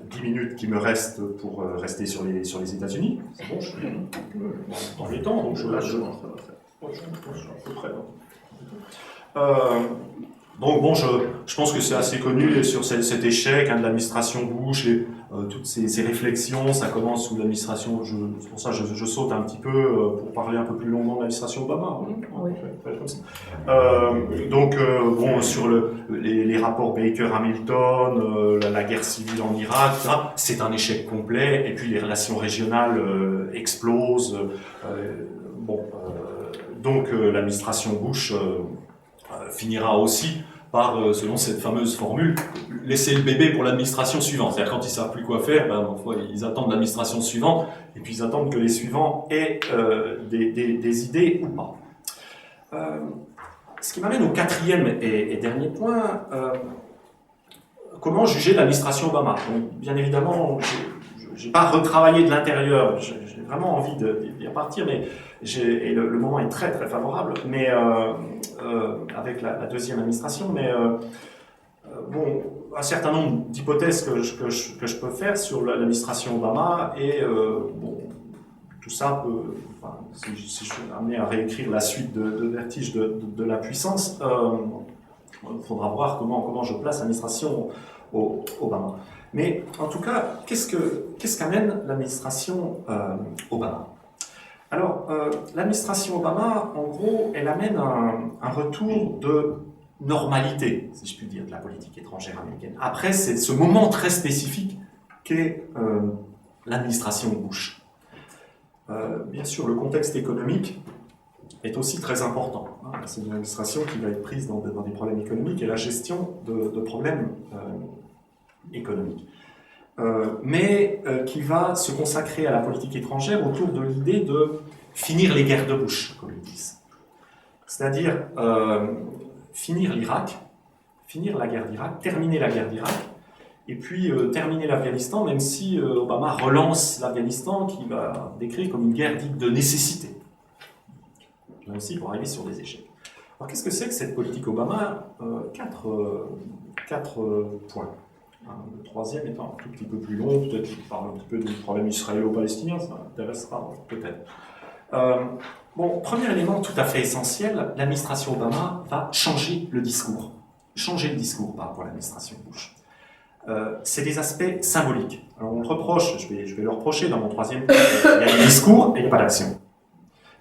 10 minutes qui me restent pour rester sur les États-Unis, c'est bon, je suis dans les temps, donc je suis à peu près. Donc bon, je pense que c'est assez connu sur cet échec de l'administration Bush et toutes ces réflexions, ça commence sous l'administration, c'est pour ça que je saute un petit peu pour parler un peu plus longuement de l'administration Obama. Oui. Donc bon, sur les rapports Baker-Hamilton, la guerre civile en Irak, c'est un échec complet, et puis les relations régionales explosent. Donc l'administration Bush finira aussi par, selon cette fameuse formule, laisser le bébé pour l'administration suivante. C'est-à-dire quand ils ne savent plus quoi faire, ils attendent l'administration suivante, et puis ils attendent que les suivants aient des idées ou pas. Ce qui m'amène au quatrième et dernier point, comment juger l'administration Obama. Donc, bien évidemment, je n'ai pas retravaillé de l'intérieur, j'ai vraiment envie d'y repartir, mais le moment est très très favorable, mais avec la deuxième administration, mais bon, un certain nombre d'hypothèses que je peux faire sur l'administration Obama, et bon, tout ça peut, si je suis amené à réécrire la suite de Vertige de la puissance, il faudra voir comment je place l'administration Obama. Mais en tout cas, qu'est-ce qu'amène l'administration Obama? Alors, l'administration Obama, en gros, elle amène un retour de normalité, si je puis dire, de la politique étrangère américaine. Après, c'est ce moment très spécifique qu'est l'administration Bush. Bien sûr, le contexte économique est aussi très important. C'est une administration qui va être prise dans des problèmes économiques et la gestion de problèmes économiques. Mais qui va se consacrer à la politique étrangère autour de l'idée de finir les guerres de Bush, comme ils disent. C'est-à-dire finir l'Irak, finir la guerre d'Irak, terminer la guerre d'Irak, et puis terminer l'Afghanistan, même si Obama relance l'Afghanistan, qu'il va décrire comme une guerre dite de nécessité. Là aussi, pour arriver sur des échecs. Alors qu'est-ce que c'est que cette politique Obama? Quatre points. Le troisième étant un tout petit peu plus long, peut-être qu'il parle un petit peu du problème israélo-palestinien, ça intéressera peut-être. Bon, premier élément tout à fait essentiel, l'administration Obama va changer le discours. Changer le discours par rapport à l'administration Bush. C'est des aspects symboliques. Alors on le reproche, je vais le reprocher dans mon troisième point, il y a le discours et il n'y a pas d'action.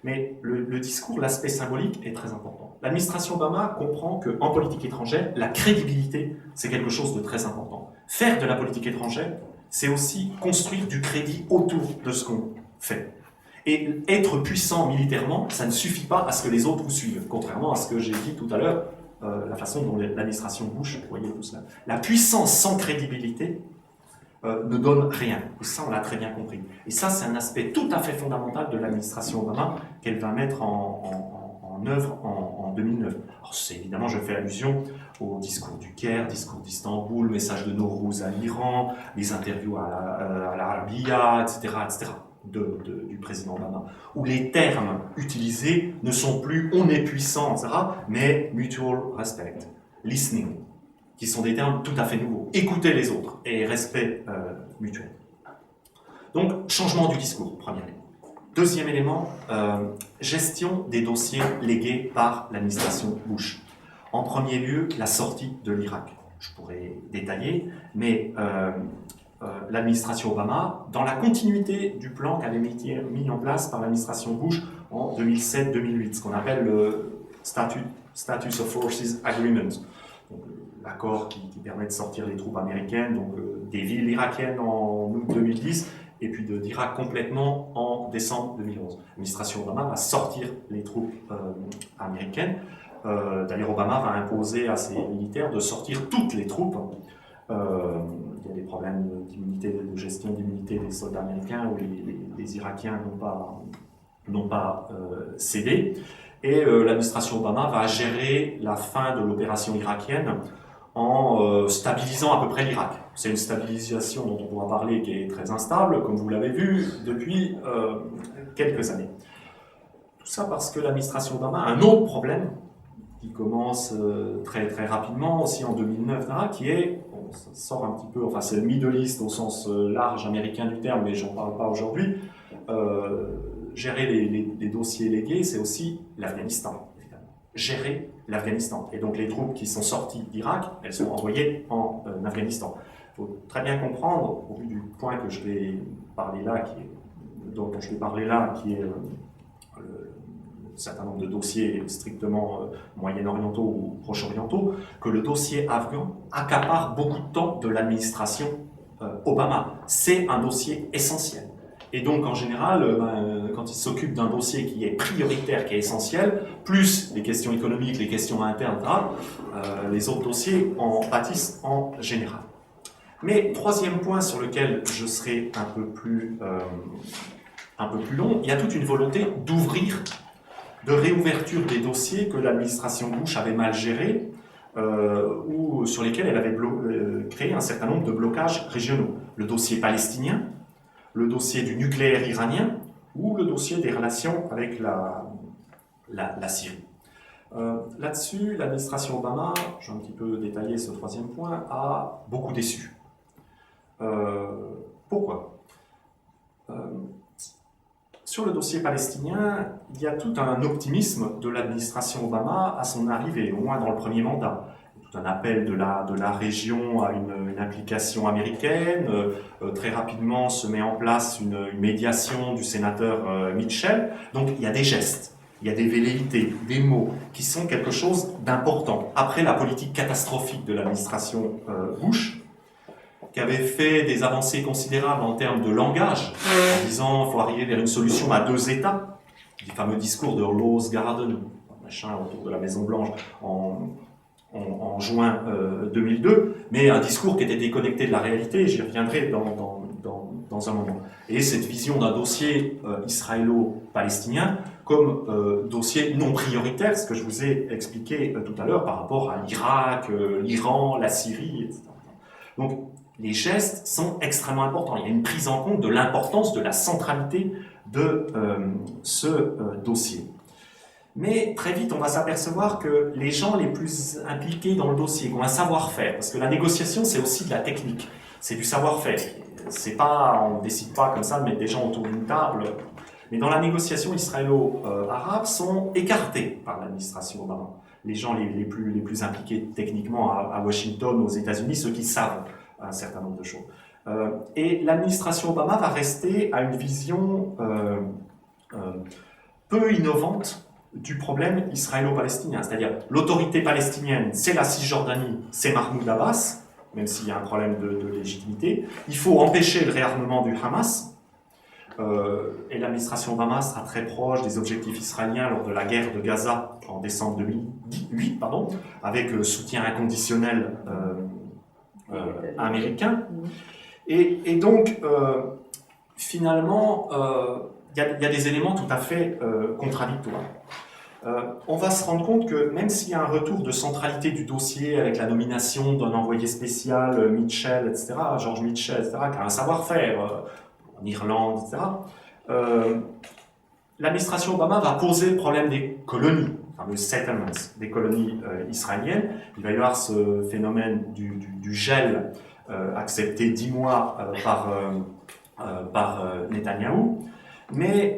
Mais le discours, l'aspect symbolique est très important. L'administration Obama comprend qu'en politique étrangère, la crédibilité, c'est quelque chose de très important. Faire de la politique étrangère, c'est aussi construire du crédit autour de ce qu'on fait. Et être puissant militairement, ça ne suffit pas à ce que les autres vous suivent, contrairement à ce que j'ai dit tout à l'heure, la façon dont l'administration Bush voyait tout cela. La puissance sans crédibilité ne donne rien. Et ça, on l'a très bien compris. Et ça, c'est un aspect tout à fait fondamental de l'administration Obama qu'elle va mettre en œuvre en 2009. Alors, évidemment, je fais allusion au discours du Caire, discours d'Istanbul, message de Nowruz à l'Iran, les interviews à l'Arabia, etc., etc., du président Obama, où les termes utilisés ne sont plus « on est puissant », etc., mais « mutual respect »,« listening ». qui sont des termes tout à fait nouveaux. Écouter les autres et respect mutuel. Donc, changement du discours, premier élément. Deuxième élément, gestion des dossiers légués par l'administration Bush. En premier lieu, la sortie de l'Irak. Je pourrais détailler, mais l'administration Obama, dans la continuité du plan qu'avait mis en place par l'administration Bush en 2007-2008, ce qu'on appelle le Status of Forces Agreement, l'accord qui permet de sortir les troupes américaines donc, des villes irakiennes en août 2010 et puis d'Irak complètement en décembre 2011. L'administration Obama va sortir les troupes américaines. D'ailleurs, Obama va imposer à ses militaires de sortir toutes les troupes. Il y a des problèmes d'immunité, de gestion d'immunité des soldats américains où les Irakiens n'ont pas cédé. Et l'administration Obama va gérer la fin de l'opération irakienne en stabilisant à peu près l'Irak. C'est une stabilisation dont on pourra parler qui est très instable, comme vous l'avez vu, depuis quelques années. Tout ça parce que l'administration Obama a un autre problème qui commence très rapidement, aussi en 2009, qui est, bon, ça sort un petit peu, enfin c'est le Middle East au sens large américain du terme, mais j'en parle pas aujourd'hui. Gérer les dossiers légués, c'est aussi l'Afghanistan, évidemment. Gérer l'Afghanistan. Et donc les troupes qui sont sorties d'Irak, elles sont envoyées en Afghanistan. Il faut très bien comprendre, au vu du point que je vais parler là, dont je vais parler là, qui est un certain nombre de dossiers strictement moyen-orientaux ou proche-orientaux, que le dossier afghan accapare beaucoup de temps de l'administration Obama. C'est un dossier essentiel. Et donc, en général, quand il s'occupe d'un dossier qui est prioritaire, qui est essentiel, plus les questions économiques, les questions internes, les autres dossiers en pâtissent en général. Mais troisième point sur lequel je serai un peu plus long, il y a toute une volonté d'ouvrir, de réouverture des dossiers que l'administration Bush avait mal gérés, ou sur lesquels elle avait créé un certain nombre de blocages régionaux. Le dossier palestinien, le dossier du nucléaire iranien ou le dossier des relations avec la Syrie. Là-dessus, l'administration Obama, j'ai un petit peu détaillé ce troisième point, a beaucoup déçu. Pourquoi ? Sur le dossier palestinien, il y a tout un optimisme de l'administration Obama à son arrivée, au moins dans le premier mandat. Tout un appel de la région à une implication américaine. Très rapidement se met en place une médiation du sénateur Mitchell. Donc il y a des gestes, il y a des velléités, des mots qui sont quelque chose d'important. Après la politique catastrophique de l'administration Bush, qui avait fait des avancées considérables en termes de langage, en disant qu'il faut arriver vers une solution à deux États, les fameux discours de Rose Garden, machin autour de la Maison Blanche en juin 2002, mais un discours qui était déconnecté de la réalité, j'y reviendrai dans un moment. Et cette vision d'un dossier israélo-palestinien comme dossier non prioritaire, ce que je vous ai expliqué tout à l'heure par rapport à l'Irak, l'Iran, la Syrie, etc. Donc, les gestes sont extrêmement importants. Il y a une prise en compte de l'importance, de la centralité de ce dossier. Mais très vite, on va s'apercevoir que les gens les plus impliqués dans le dossier, qui ont un savoir-faire, parce que la négociation, c'est aussi de la technique, c'est du savoir-faire. C'est pas, on ne décide pas comme ça de mettre des gens autour d'une table. Mais dans la négociation israélo-arabe, sont écartés par l'administration Obama. Les gens les plus impliqués techniquement à Washington, aux États-Unis, ceux qui savent un certain nombre de choses. Et l'administration Obama va rester à une vision peu innovante du problème israélo-palestinien. C'est-à-dire, l'autorité palestinienne, c'est la Cisjordanie, c'est Mahmoud Abbas, même s'il y a un problème de légitimité. Il faut empêcher le réarmement du Hamas. Et l'administration Obama sera très proche des objectifs israéliens lors de la guerre de Gaza en décembre 2008, avec soutien inconditionnel américain. Et donc, finalement, il y a des éléments tout à fait contradictoires. On va se rendre compte que même s'il y a un retour de centralité du dossier avec la nomination d'un envoyé spécial, Mitchell, etc., George Mitchell, etc., qui a un savoir-faire en Irlande, etc., l'administration Obama va poser le problème des colonies. fameux settlements, des colonies israéliennes. Il va y avoir ce phénomène du gel accepté 10 mois par Netanyahou. Mais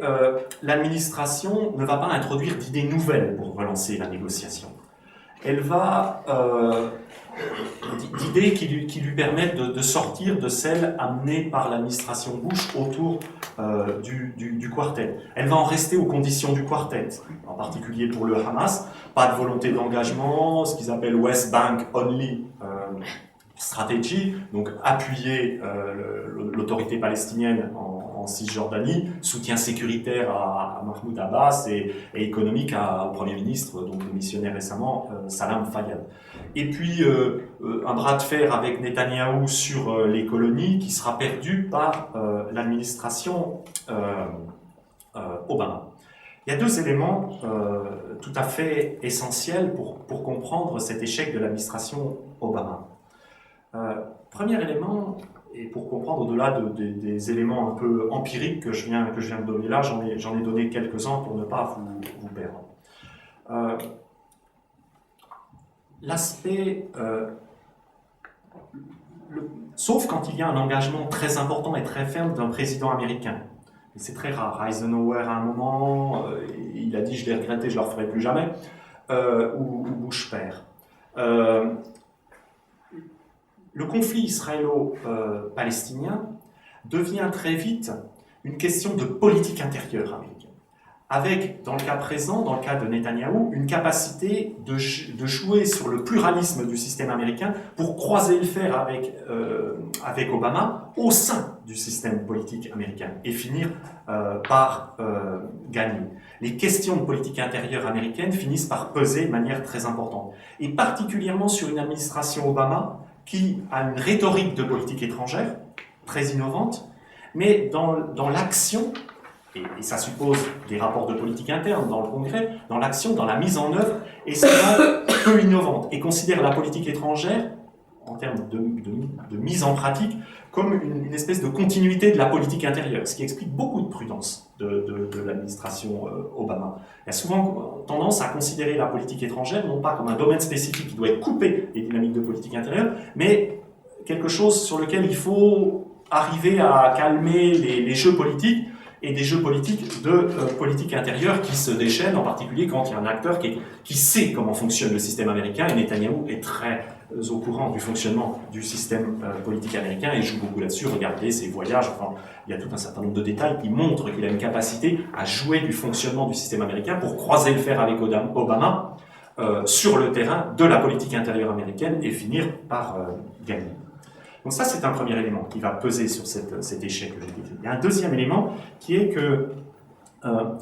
l'administration ne va pas introduire d'idées nouvelles pour relancer la négociation. Elle va d'idées qui lui permettent de sortir de celles amenées par l'administration Bush autour du quartet. Elle va en rester aux conditions du quartet, en particulier pour le Hamas. Pas de volonté d'engagement, ce qu'ils appellent West Bank Only Strategy, donc appuyer l'autorité palestinienne en Cisjordanie, soutien sécuritaire à Mahmoud Abbas et économique au Premier ministre, donc missionnaire récemment, Salam Fayyad. Et puis un bras de fer avec Netanyahou sur les colonies qui sera perdu par l'administration Obama. Il y a deux éléments tout à fait essentiels pour comprendre cet échec de l'administration Obama. Premier élément, et pour comprendre au-delà des éléments un peu empiriques que je viens de donner là, j'en ai donné quelques-uns pour ne pas vous perdre. L'aspect, sauf quand il y a un engagement très important et très ferme d'un président américain. Et c'est très rare. Eisenhower à un moment, il a dit « je l'ai regretté, je ne le referai plus jamais », ou Bush père. Le conflit israélo-palestinien devient très vite une question de politique intérieure américaine, avec, dans le cas présent, dans le cas de Netanyahou, une capacité de jouer sur le pluralisme du système américain pour croiser le fer avec Obama au sein du système politique américain et finir par gagner. Les questions de politique intérieure américaine finissent par peser de manière très importante, et particulièrement sur une administration Obama qui a une rhétorique de politique étrangère très innovante, mais dans l'action, et ça suppose des rapports de politique interne dans le Congrès, dans l'action, dans la mise en œuvre, est souvent peu innovante, et considère la politique étrangère, en termes de mise en pratique, comme une espèce de continuité de la politique intérieure, ce qui explique beaucoup de prudence de l'administration Obama. Il y a souvent tendance à considérer la politique étrangère non pas comme un domaine spécifique qui doit être coupé des dynamiques de politique intérieure, mais quelque chose sur lequel il faut arriver à calmer les jeux politiques, et des jeux politiques de politique intérieure qui se déchaînent, en particulier quand il y a un acteur qui sait comment fonctionne le système américain, et Netanyahou est très au courant du fonctionnement du système politique américain et joue beaucoup là-dessus. Regardez ses voyages, enfin, il y a tout un certain nombre de détails qui montrent qu'il a une capacité à jouer du fonctionnement du système américain pour croiser le fer avec Obama sur le terrain de la politique intérieure américaine et finir par gagner. Donc ça, c'est un premier élément qui va peser sur cet échec que j'ai décrit. Il y a un deuxième élément qui est que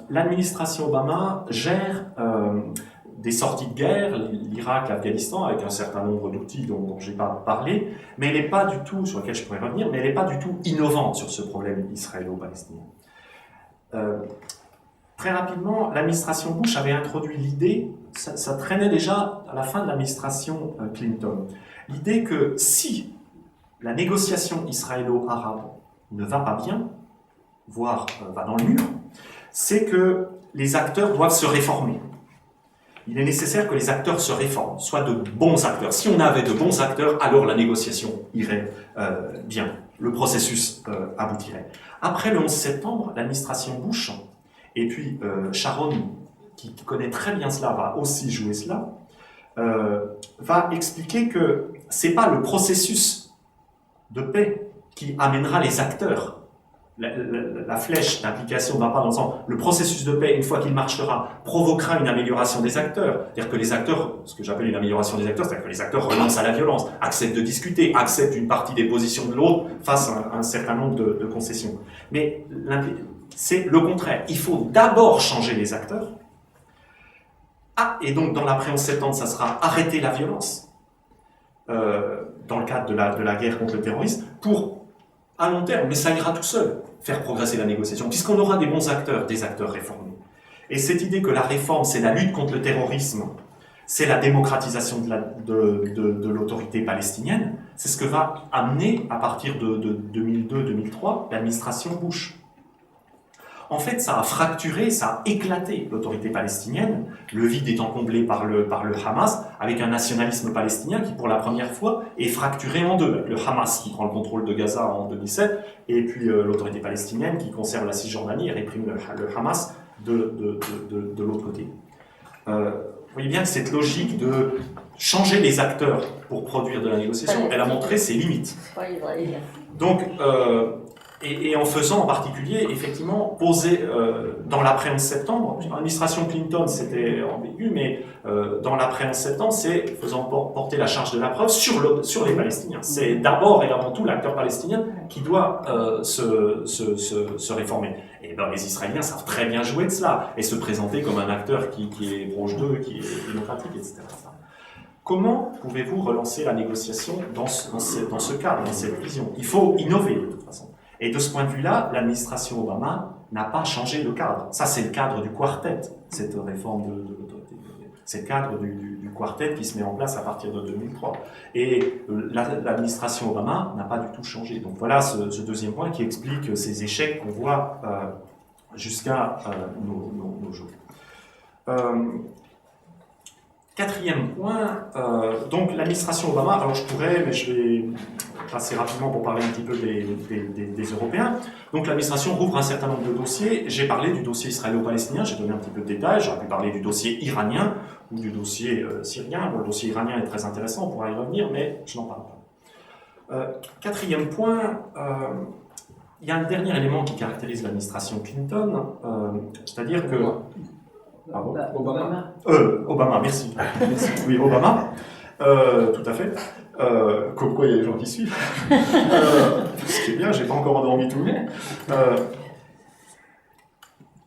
l'administration Obama gère des sorties de guerre, l'Irak, l'Afghanistan, avec un certain nombre d'outils dont je n'ai pas parlé, mais elle n'est pas du tout, sur lequel je pourrais revenir, mais elle n'est pas du tout innovante sur ce problème israélo-palestinien. Très rapidement, l'administration Bush avait introduit l'idée, ça traînait déjà à la fin de l'administration Clinton, l'idée que si la négociation israélo-arabe ne va pas bien, voire va dans le mur, c'est que les acteurs doivent se réformer. Il est nécessaire que les acteurs se réforment, soient de bons acteurs. Si on avait de bons acteurs, alors la négociation irait bien, le processus aboutirait. Après le 11 septembre, l'administration Bush, et puis Sharon, qui connaît très bien cela, va aussi jouer cela, va expliquer que ce n'est pas le processus de paix qui amènera les acteurs. La flèche d'implication ne va pas dans le sens. Le processus de paix, une fois qu'il marchera, provoquera une amélioration des acteurs. C'est-à-dire que les acteurs, ce que j'appelle une amélioration des acteurs, c'est-à-dire que les acteurs renoncent à la violence, acceptent de discuter, acceptent une partie des positions de l'autre face à un certain nombre de concessions. Mais c'est le contraire. Il faut d'abord changer les acteurs. Ah, et donc dans l'après-11 septembre, ça sera arrêter la violence. Dans le cadre de la guerre contre le terrorisme, pour, à long terme, mais ça ira tout seul, faire progresser la négociation, puisqu'on aura des bons acteurs, des acteurs réformés. Et cette idée que la réforme, c'est la lutte contre le terrorisme, c'est la démocratisation de l'autorité palestinienne, c'est ce que va amener, à partir de 2002-2003, l'administration Bush. En fait, ça a fracturé, ça a éclaté l'autorité palestinienne, le vide étant comblé par le Hamas, avec un nationalisme palestinien qui, pour la première fois, est fracturé en deux. Le Hamas qui prend le contrôle de Gaza en 2007, et puis l'autorité palestinienne qui conserve la Cisjordanie et réprime le Hamas de l'autre côté. Vous voyez bien que cette logique de changer les acteurs pour produire de la négociation, elle a montré ses limites. Donc, et en faisant en particulier, effectivement, poser dans l'après-11 septembre, l'administration Clinton c'était ambigu, mais dans l'après-11 septembre, c'est faisant porter la charge de la preuve sur les Palestiniens. C'est d'abord et avant tout l'acteur palestinien qui doit se réformer. Et ben, les Israéliens savent très bien jouer de cela et se présenter comme un acteur qui est proche d'eux, qui est démocratique, etc. Comment pouvez-vous relancer la négociation dans ce cadre, dans cette vision? Il faut innover de toute façon. Et de ce point de vue-là, l'administration Obama n'a pas changé le cadre. Ça, c'est le cadre du quartet, cette réforme de l'autorité. C'est le cadre du quartet qui se met en place à partir de 2003. Et l'administration Obama n'a pas du tout changé. Donc voilà ce deuxième point qui explique ces échecs qu'on voit jusqu'à nos jours. Quatrième point, donc l'administration Obama, alors je pourrais, mais je vais passer rapidement pour parler un petit peu des Européens. Donc l'administration rouvre un certain nombre de dossiers. J'ai parlé du dossier israélo-palestinien, j'ai donné un petit peu de détails, j'aurais pu parler du dossier iranien ou du dossier syrien. Bon, le dossier iranien est très intéressant, on pourra y revenir, mais je n'en parle pas. Quatrième point, il y a un dernier élément qui caractérise l'administration Clinton, c'est-à-dire que... Pardon. Obama, merci. Oui, Obama, tout à fait. Comme quoi il y a des gens qui suivent. Ce qui est bien, j'ai pas encore endormi tout le monde.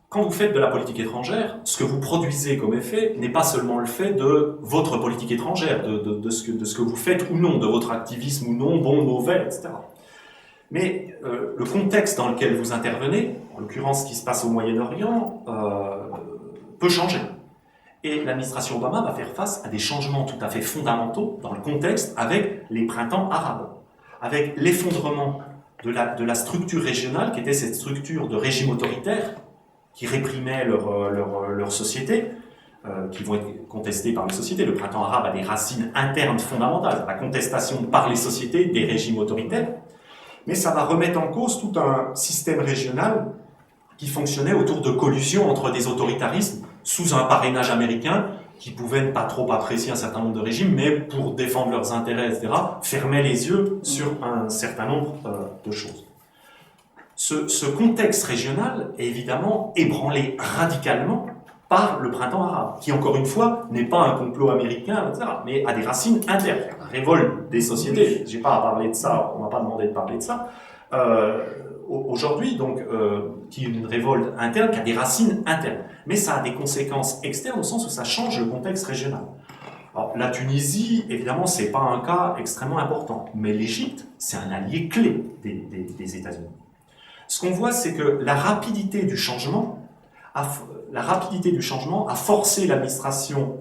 Quand vous faites de la politique étrangère, ce que vous produisez comme effet n'est pas seulement le fait de votre politique étrangère, de ce que vous faites ou non, de votre activisme ou non, bon, mauvais, etc. Mais le contexte dans lequel vous intervenez, en l'occurrence ce qui se passe au Moyen-Orient, peut changer. Et l'administration Obama va faire face à des changements tout à fait fondamentaux dans le contexte avec les printemps arabes, avec l'effondrement de la structure régionale qui était cette structure de régime autoritaire qui réprimait leur société, qui vont être contestées par les sociétés. Le printemps arabe a des racines internes fondamentales, la contestation par les sociétés des régimes autoritaires, mais ça va remettre en cause tout un système régional qui fonctionnait autour de collusions entre des autoritarismes sous un parrainage américain qui pouvaient ne pas trop apprécier un certain nombre de régimes, mais pour défendre leurs intérêts, etc., fermaient les yeux sur un certain nombre de choses. Ce contexte régional est évidemment ébranlé radicalement par le printemps arabe, qui encore une fois n'est pas un complot américain, etc., mais a des racines internes. La révolte des sociétés, je n'ai pas à parler de ça, on ne m'a pas demandé de parler de ça, aujourd'hui, donc, qui est une révolte interne, qui a des racines internes. Mais ça a des conséquences externes au sens où ça change le contexte régional. Alors, la Tunisie, évidemment, ce n'est pas un cas extrêmement important, mais l'Égypte, c'est un allié clé des États-Unis. Ce qu'on voit, c'est que la rapidité du changement a forcé l'administration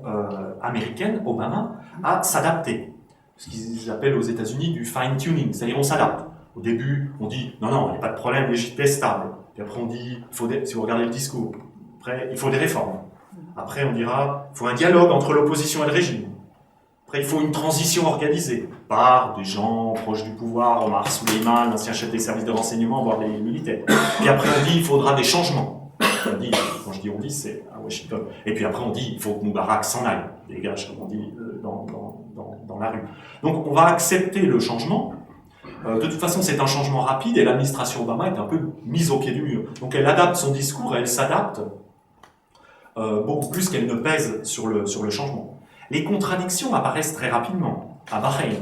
américaine, Obama, à s'adapter. Ce qu'ils appellent aux États-Unis du fine-tuning, c'est-à-dire on s'adapte. Au début, on dit « non, non, il n'y a pas de problème, l'Égypte est stable ». Puis après, on dit « si vous regardez le discours, après, il faut des réformes ». Après, on dira « il faut un dialogue entre l'opposition et le régime ». Après, il faut une transition organisée par des gens proches du pouvoir, Omar Souleyman, l'ancien chef des services de renseignement, voire les militaires. Puis après, on dit « il faudra des changements ». On dit, quand je dis « on dit », c'est à Washington. Et puis après, on dit « il faut que Moubarak s'en aille », dégage, comme on dit dans la rue. Donc, on va accepter le changement. De toute façon, c'est un changement rapide et l'administration Obama est un peu mise au pied du mur. Donc elle adapte son discours et elle s'adapte beaucoup plus qu'elle ne pèse sur le changement. Les contradictions apparaissent très rapidement à Bahreïn,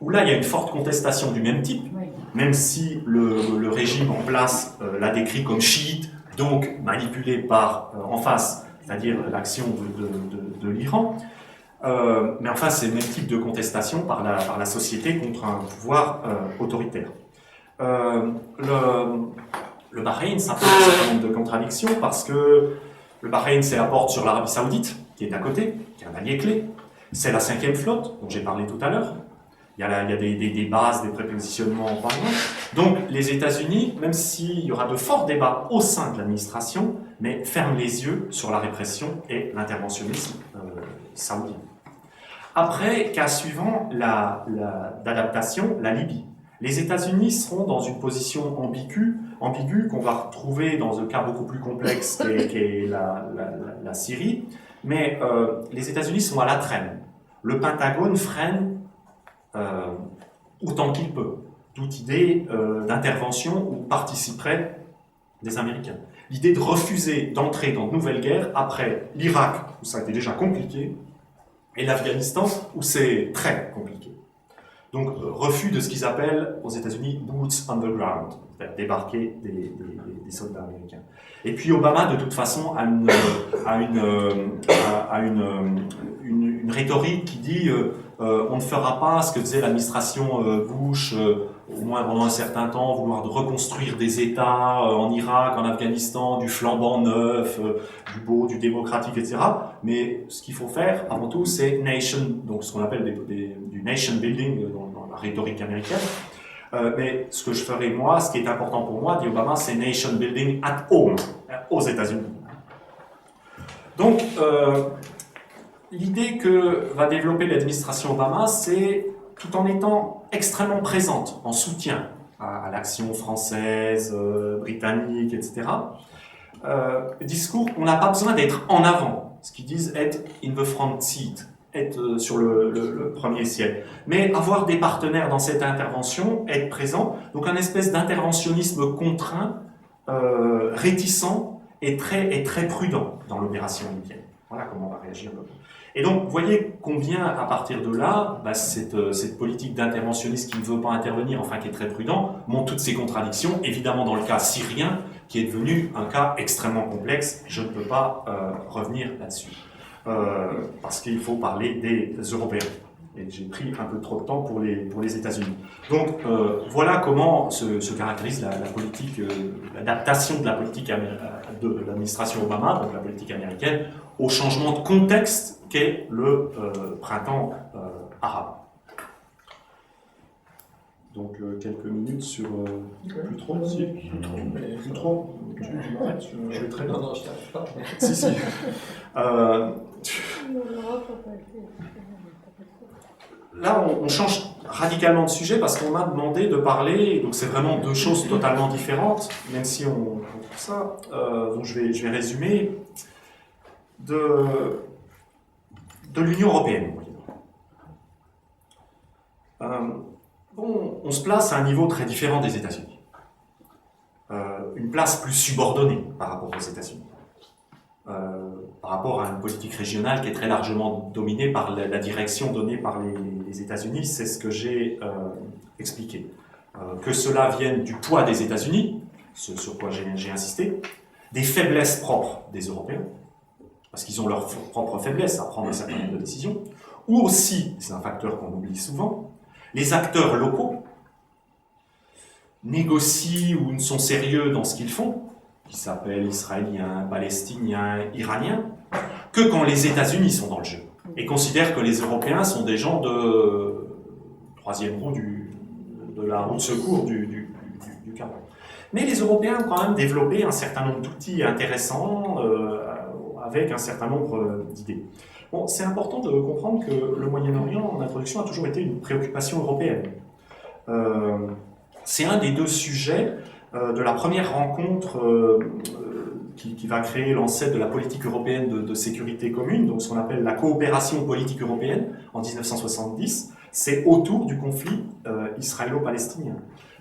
où là il y a une forte contestation du même type, même si le régime en place l'a décrit comme chiite, donc manipulé par en face, c'est-à-dire l'action de l'Iran. Mais enfin, c'est le même type de contestation par la société contre un pouvoir autoritaire. Le Bahreïn, ça pose un certain nombre de contradictions parce que le Bahreïn, c'est la porte sur l'Arabie Saoudite, qui est à côté, qui est un allié clé. C'est la 5e flotte, dont j'ai parlé tout à l'heure. Il il y a des bases, des prépositionnements en parlant. Donc les États-Unis, même s'il y aura de forts débats au sein de l'administration, mais ferment les yeux sur la répression et l'interventionnisme saoudien. Après, cas suivant d'adaptation, la Libye. Les États-Unis seront dans une position ambiguë qu'on va retrouver dans un cas beaucoup plus complexe qu'est la Syrie, mais les États-Unis sont à la traîne. Le Pentagone freine autant qu'il peut toute idée d'intervention où participeraient des Américains. L'idée de refuser d'entrer dans de nouvelles guerres après l'Irak, où ça a été déjà compliqué, et l'Afghanistan, où c'est très compliqué. Donc, refus de ce qu'ils appellent aux États-Unis boots on the ground, c'est-à-dire débarquer des soldats américains. Et puis Obama, de toute façon, a une rhétorique qui dit on ne fera pas ce que faisait l'administration Bush, au moins pendant un certain temps, vouloir reconstruire des États en Irak, en Afghanistan, du flambant neuf, du beau, du démocratique, etc. Mais ce qu'il faut faire, avant tout, c'est nation, donc ce qu'on appelle du nation building dans la rhétorique américaine. Mais ce que je ferai moi, ce qui est important pour moi, dit Obama, c'est nation building at home, aux États-Unis. Donc, l'idée que va développer l'administration Obama, c'est tout en étant extrêmement présente en soutien à l'action française, britannique, etc. Discours, on n'a pas besoin d'être en avant, ce qu'ils disent être in the front seat, être sur le premier siècle. Mais avoir des partenaires dans cette intervention, être présent, donc un espèce d'interventionnisme contraint, réticent et très prudent dans l'opération libyenne. Voilà comment on va réagir. Et donc, vous voyez combien, à partir de là, cette politique d'interventionnisme qui ne veut pas intervenir, enfin qui est très prudent, montre toutes ces contradictions, évidemment dans le cas syrien, qui est devenu un cas extrêmement complexe. Je ne peux pas revenir là-dessus. Parce qu'il faut parler des Européens. Et j'ai pris un peu trop de temps pour les États-Unis. Donc, voilà comment se caractérise la politique, l'adaptation de la politique de l'administration Obama, donc la politique américaine, au changement de contexte qu'est le printemps arabe. Donc, quelques minutes sur... plus trop, si. Plus trop. Je vais très bien. Non, je t'arrive pas. Si. Là, on change radicalement de sujet parce qu'on m'a demandé de parler, donc c'est vraiment deux choses totalement différentes, même si on trouve ça. Donc je vais résumer de l'Union européenne. Bon, on se place à un niveau très différent des États-Unis. Une place plus subordonnée par rapport aux États-Unis. Par rapport à une politique régionale qui est très largement dominée par la direction donnée par les États-Unis, c'est ce que j'ai expliqué. Que cela vienne du poids des États-Unis, ce sur quoi j'ai insisté, des faiblesses propres des Européens, parce qu'ils ont leurs propres faiblesses à prendre un certain nombre de décisions, ou aussi, c'est un facteur qu'on oublie souvent, les acteurs locaux négocient ou ne sont sérieux dans ce qu'ils font, qui s'appellent Israéliens, Palestiniens, Iraniens, que quand les États-Unis sont dans le jeu, et considèrent que les Européens sont des gens de troisième roue de la roue de secours du carreau. Mais les Européens ont quand même développé un certain nombre d'outils intéressants, avec un certain nombre d'idées. Bon, c'est important de comprendre que le Moyen-Orient, en introduction, a toujours été une préoccupation européenne. C'est un des deux sujets de la première rencontre qui va créer l'ancêtre de la politique européenne de sécurité commune, donc ce qu'on appelle la coopération politique européenne en 1970, c'est autour du conflit israélo-palestinien.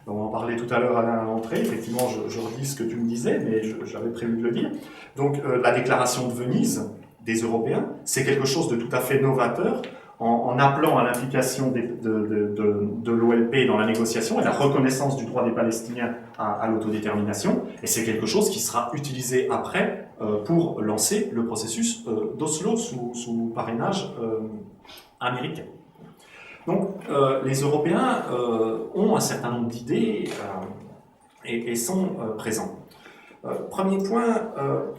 On en parlait tout à l'heure à l'entrée, effectivement je redis ce que tu me disais, mais j'avais prévu de le dire. Donc la déclaration de Venise des Européens, c'est quelque chose de tout à fait novateur, en appelant à l'implication de l'OLP dans la négociation et la reconnaissance du droit des Palestiniens à l'autodétermination. Et c'est quelque chose qui sera utilisé après pour lancer le processus d'Oslo sous parrainage américain. Donc les Européens ont un certain nombre d'idées et sont présents. Premier point,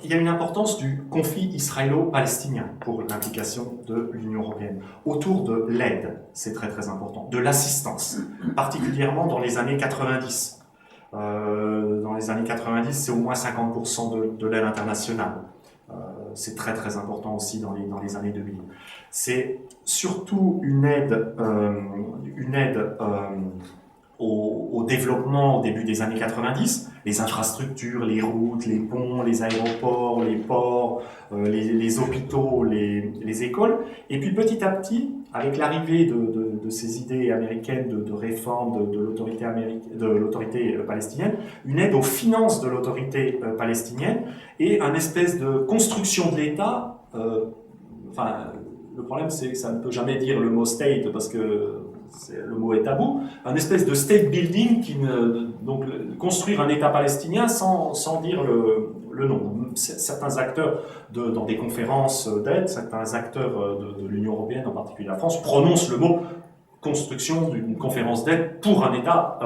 il y a une importance du conflit israélo-palestinien pour l'implication de l'Union européenne. Autour de l'aide, c'est très très important, de l'assistance, particulièrement dans les années 90. Dans les années 90, c'est au moins 50% de l'aide internationale. C'est très très important aussi dans les années 2000. C'est surtout une aide au développement au début des années 90, les infrastructures, les routes, les ponts, les aéroports, les ports, les hôpitaux, les écoles. Et puis petit à petit, avec l'arrivée de ces idées américaines de réforme de l'autorité palestinienne, une aide aux finances de l'autorité palestinienne et une espèce de construction de l'État. Le problème, c'est que ça ne peut jamais dire le mot state parce que le mot est tabou, un espèce de state building donc construire un État palestinien sans dire le nom. Certains acteurs dans des conférences d'aide, certains acteurs de l'Union européenne, en particulier la France, prononcent le mot construction d'une conférence d'aide pour un État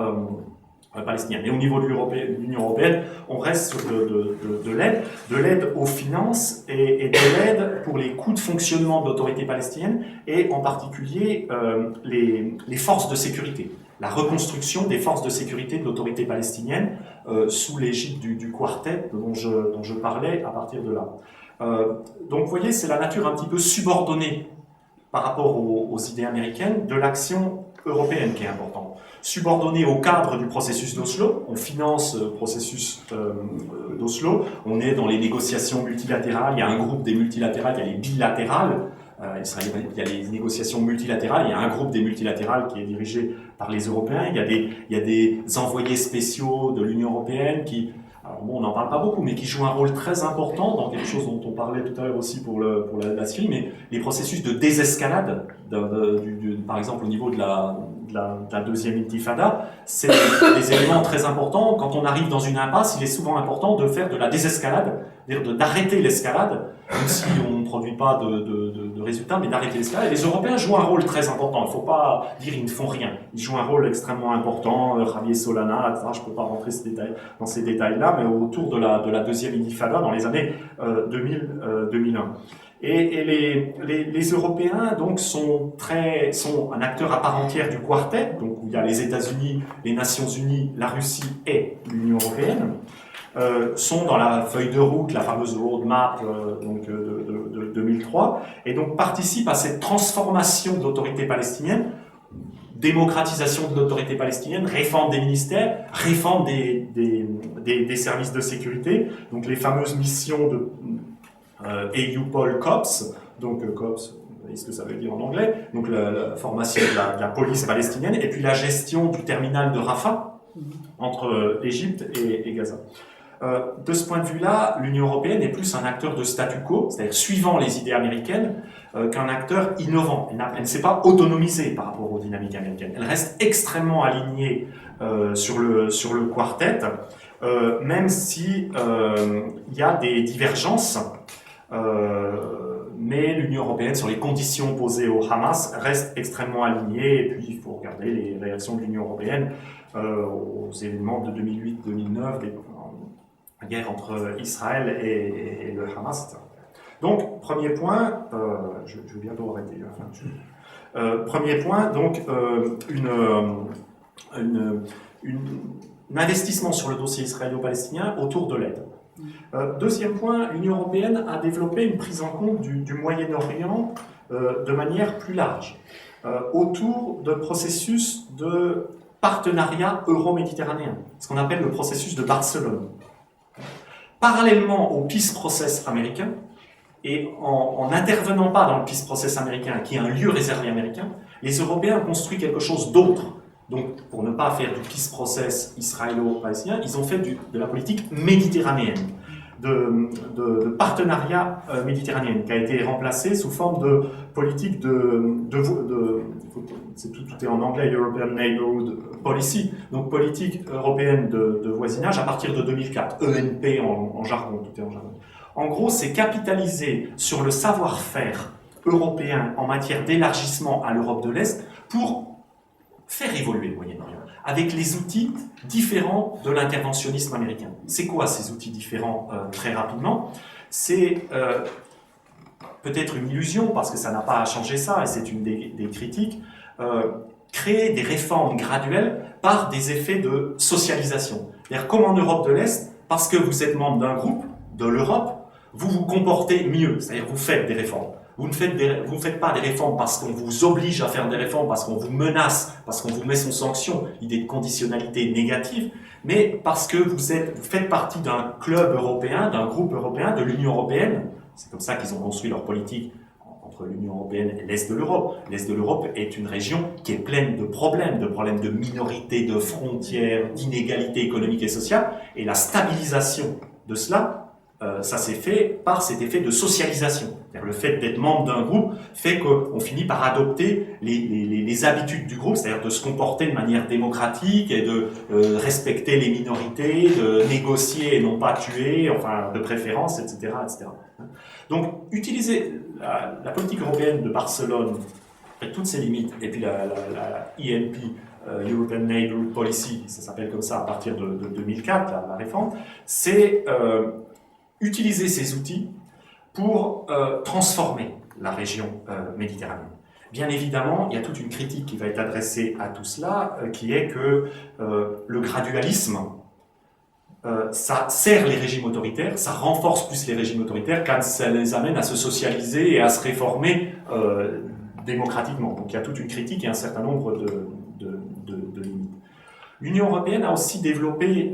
palestinien. Mais au niveau de l'Union européenne, on reste sur de l'aide aux finances et de l'aide pour les coûts de fonctionnement de l'autorité palestinienne et en particulier les forces de sécurité. La reconstruction des forces de sécurité de l'autorité palestinienne sous l'égide du quartet dont je parlais à partir de là. Donc vous voyez, c'est la nature un petit peu subordonnée par rapport aux idées américaines de l'action européenne qui est importante. Subordonné au cadre du processus d'Oslo, on finance le processus d'Oslo, on est dans les négociations multilatérales, il y a un groupe des multilatérales, il y a les bilatérales, il y a les négociations multilatérales, il y a un groupe des multilatérales qui est dirigé par les Européens, il y a des envoyés spéciaux de l'Union européenne qui, alors bon, on n'en parle pas beaucoup, mais qui jouent un rôle très important dans quelque chose dont on parlait tout à l'heure aussi pour la Syrie, mais les processus de désescalade, par exemple au niveau de la deuxième intifada, c'est des éléments très importants. Quand on arrive dans une impasse, il est souvent important de faire de la désescalade, c'est-à-dire d'arrêter l'escalade, même si on ne produit pas de résultats, mais d'arrêter l'escalade. Et les Européens jouent un rôle très important. Il ne faut pas dire qu'ils ne font rien. Ils jouent un rôle extrêmement important. Javier Solana, etc. Je ne peux pas rentrer dans ces détails-là, mais autour de la deuxième intifada dans les années 2000-2001. Et les Européens donc sont un acteur à part entière du quartet, donc où il y a les États-Unis, les Nations Unies, la Russie et l'Union européenne, sont dans la feuille de route, la fameuse roadmap de 2003, et donc participent à cette transformation de l'autorité palestinienne, démocratisation de l'autorité palestinienne, réforme des ministères, réforme des services de sécurité, donc les fameuses missions de EUPOL COPS, donc COPS, vous voyez ce que ça veut dire en anglais, donc la formation de la police palestinienne, et puis la gestion du terminal de Rafah entre l'Égypte et Gaza. De ce point de vue-là, l'Union européenne est plus un acteur de statu quo, c'est-à-dire suivant les idées américaines, qu'un acteur innovant. Elle ne s'est pas autonomisée par rapport aux dynamiques américaines. Elle reste extrêmement alignée sur le quartet, même si il y a des divergences. Mais l'Union européenne, sur les conditions posées au Hamas, reste extrêmement alignée. Et puis, il faut regarder les réactions de l'Union européenne aux événements de 2008-2009, la guerre entre Israël et le Hamas, etc. Donc, premier point, je vais bientôt arrêter. Premier point, donc, un investissement sur le dossier israélo-palestinien autour de l'aide. Deuxième point, l'Union européenne a développé une prise en compte du Moyen-Orient de manière plus large, autour de processus de partenariat euro-méditerranéen, ce qu'on appelle le processus de Barcelone. Parallèlement au peace process américain, et en n'intervenant pas dans le peace process américain, qui est un lieu réservé américain, les Européens ont construit quelque chose d'autre. Donc, pour ne pas faire du peace process israélo-palestinien, ils ont fait de la politique méditerranéenne, de partenariat méditerranéen, qui a été remplacée sous forme de politique tout est en anglais, European Neighborhood Policy, donc politique européenne de voisinage à partir de 2004, ENP en jargon, tout est en jargon. En gros, c'est capitaliser sur le savoir-faire européen en matière d'élargissement à l'Europe de l'Est pour faire évoluer le Moyen-Orient, avec les outils différents de l'interventionnisme américain. C'est quoi ces outils différents? Très rapidement, c'est peut-être une illusion, parce que ça n'a pas changé ça, et c'est une des critiques, créer des réformes graduelles par des effets de socialisation. C'est-à-dire, comme en Europe de l'Est, parce que vous êtes membre d'un groupe, de l'Europe, vous vous comportez mieux, c'est-à-dire vous faites des réformes. Vous ne faites pas des réformes parce qu'on vous oblige à faire des réformes, parce qu'on vous menace, parce qu'on vous met sous sanction, idée de conditionnalité négative, mais parce que vous faites partie d'un club européen, d'un groupe européen, de l'Union européenne. C'est comme ça qu'ils ont construit leur politique entre l'Union européenne et l'Est de l'Europe. L'Est de l'Europe est une région qui est pleine de problèmes de minorités, de frontières, d'inégalités économiques et sociales, et la stabilisation de cela, ça s'est fait par cet effet de socialisation. Le fait d'être membre d'un groupe fait qu'on finit par adopter les habitudes du groupe, c'est-à-dire de se comporter de manière démocratique et de respecter les minorités, de négocier et non pas tuer, enfin de préférence, etc. etc. Donc, utiliser la politique européenne de Barcelone, avec toutes ses limites, et puis la ENP, European Neighbourhood Policy, ça s'appelle comme ça à partir de 2004, la réforme, c'est utiliser ces outils pour transformer la région méditerranéenne. Bien évidemment, il y a toute une critique qui va être adressée à tout cela, qui est que le gradualisme, ça sert les régimes autoritaires, ça renforce plus les régimes autoritaires quand ça les amène à se socialiser et à se réformer démocratiquement. Donc il y a toute une critique et un certain nombre de limites. L'Union européenne a aussi développé,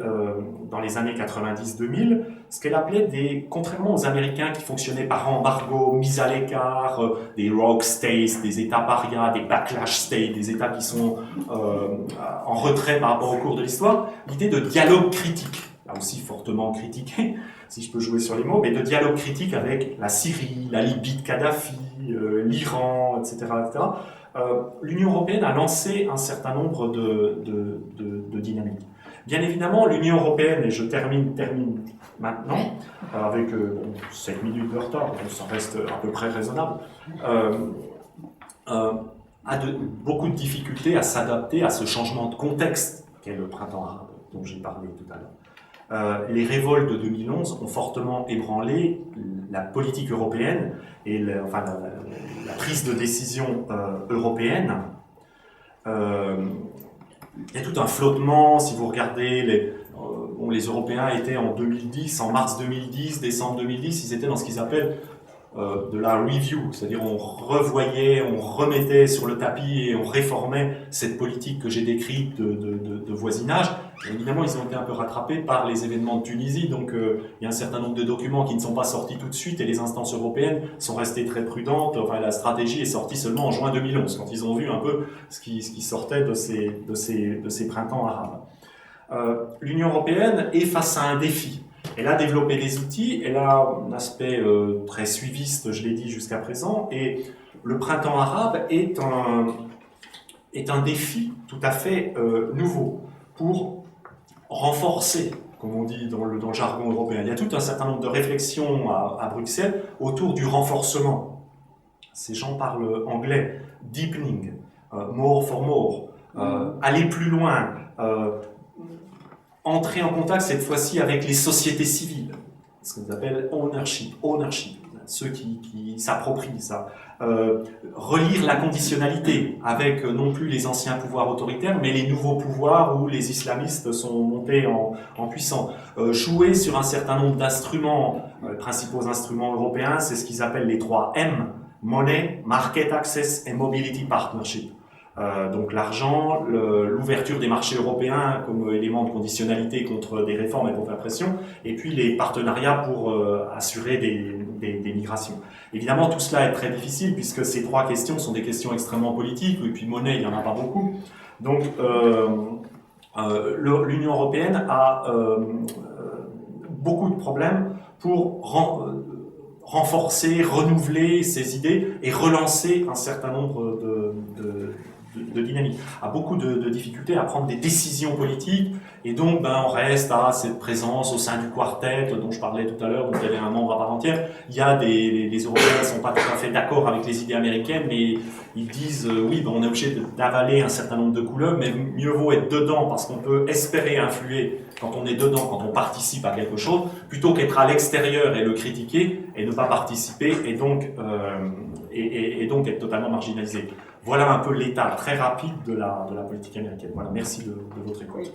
dans les années 90-2000, ce qu'elle appelait contrairement aux Américains qui fonctionnaient par embargo, mise à l'écart, des rogue states, des États parias, des backlash states, des États qui sont en retrait par rapport au cours de l'histoire, l'idée de dialogue critique, là aussi fortement critiqué, si je peux jouer sur les mots, mais de dialogue critique avec la Syrie, la Libye de Kadhafi, l'Iran, etc., etc. L'Union européenne a lancé un certain nombre de dynamiques. Bien évidemment, l'Union européenne, et je termine maintenant, avec 7 minutes de retard, donc ça reste à peu près raisonnable, a beaucoup de difficultés à s'adapter à ce changement de contexte qu'est le printemps arabe, dont j'ai parlé tout à l'heure. Les révoltes de 2011 ont fortement ébranlé la politique européenne et la prise de décision européenne. Il y a tout un flottement, si vous regardez, les Européens étaient en 2010, en mars 2010, décembre 2010, ils étaient dans ce qu'ils appellent de la review, c'est-à-dire on revoyait, on remettait sur le tapis et on réformait cette politique que j'ai décrite de voisinage. Et évidemment, ils ont été un peu rattrapés par les événements de Tunisie, donc il y a un certain nombre de documents qui ne sont pas sortis tout de suite et les instances européennes sont restées très prudentes. Enfin, la stratégie est sortie seulement en juin 2011, quand ils ont vu un peu ce qui sortait de ces printemps arabes. L'Union européenne est face à un défi. Elle a développé des outils, elle a un aspect très suiviste, je l'ai dit jusqu'à présent, et le printemps arabe est un défi tout à fait nouveau pour renforcer, comme on dit dans le jargon européen. Il y a tout un certain nombre de réflexions à Bruxelles autour du renforcement. Ces gens parlent anglais, deepening, more for more, aller plus loin, entrer en contact cette fois-ci avec les sociétés civiles, ce qu'on appelle ownership, ceux qui s'approprient ça. Relire la conditionnalité avec non plus les anciens pouvoirs autoritaires, mais les nouveaux pouvoirs où les islamistes sont montés en puissance. Jouer sur un certain nombre d'instruments, les principaux instruments européens, c'est ce qu'ils appellent les 3 M, Money, Market Access et Mobility Partnership. Donc l'argent, l'ouverture des marchés européens comme élément de conditionnalité contre des réformes et contre la pression, et puis les partenariats pour assurer des migrations. Évidemment, tout cela est très difficile puisque ces 3 questions sont des questions extrêmement politiques, et puis monnaie, il n'y en a pas beaucoup. Donc l'Union européenne a beaucoup de problèmes pour renforcer, renouveler ses idées et relancer un certain nombre de dynamique, a beaucoup de difficultés à prendre des décisions politiques, et donc on reste à cette présence au sein du quartet dont je parlais tout à l'heure, dont elle est un membre à part entière. Il y a les Européens ne sont pas tout à fait d'accord avec les idées américaines, mais ils disent oui, on est obligé d'avaler un certain nombre de couleurs, mais mieux vaut être dedans parce qu'on peut espérer influer quand on est dedans, quand on participe à quelque chose, plutôt qu'être à l'extérieur et le critiquer et ne pas participer et donc être totalement marginalisé. Voilà un peu l'état très rapide de la politique américaine. Voilà, merci de votre écoute.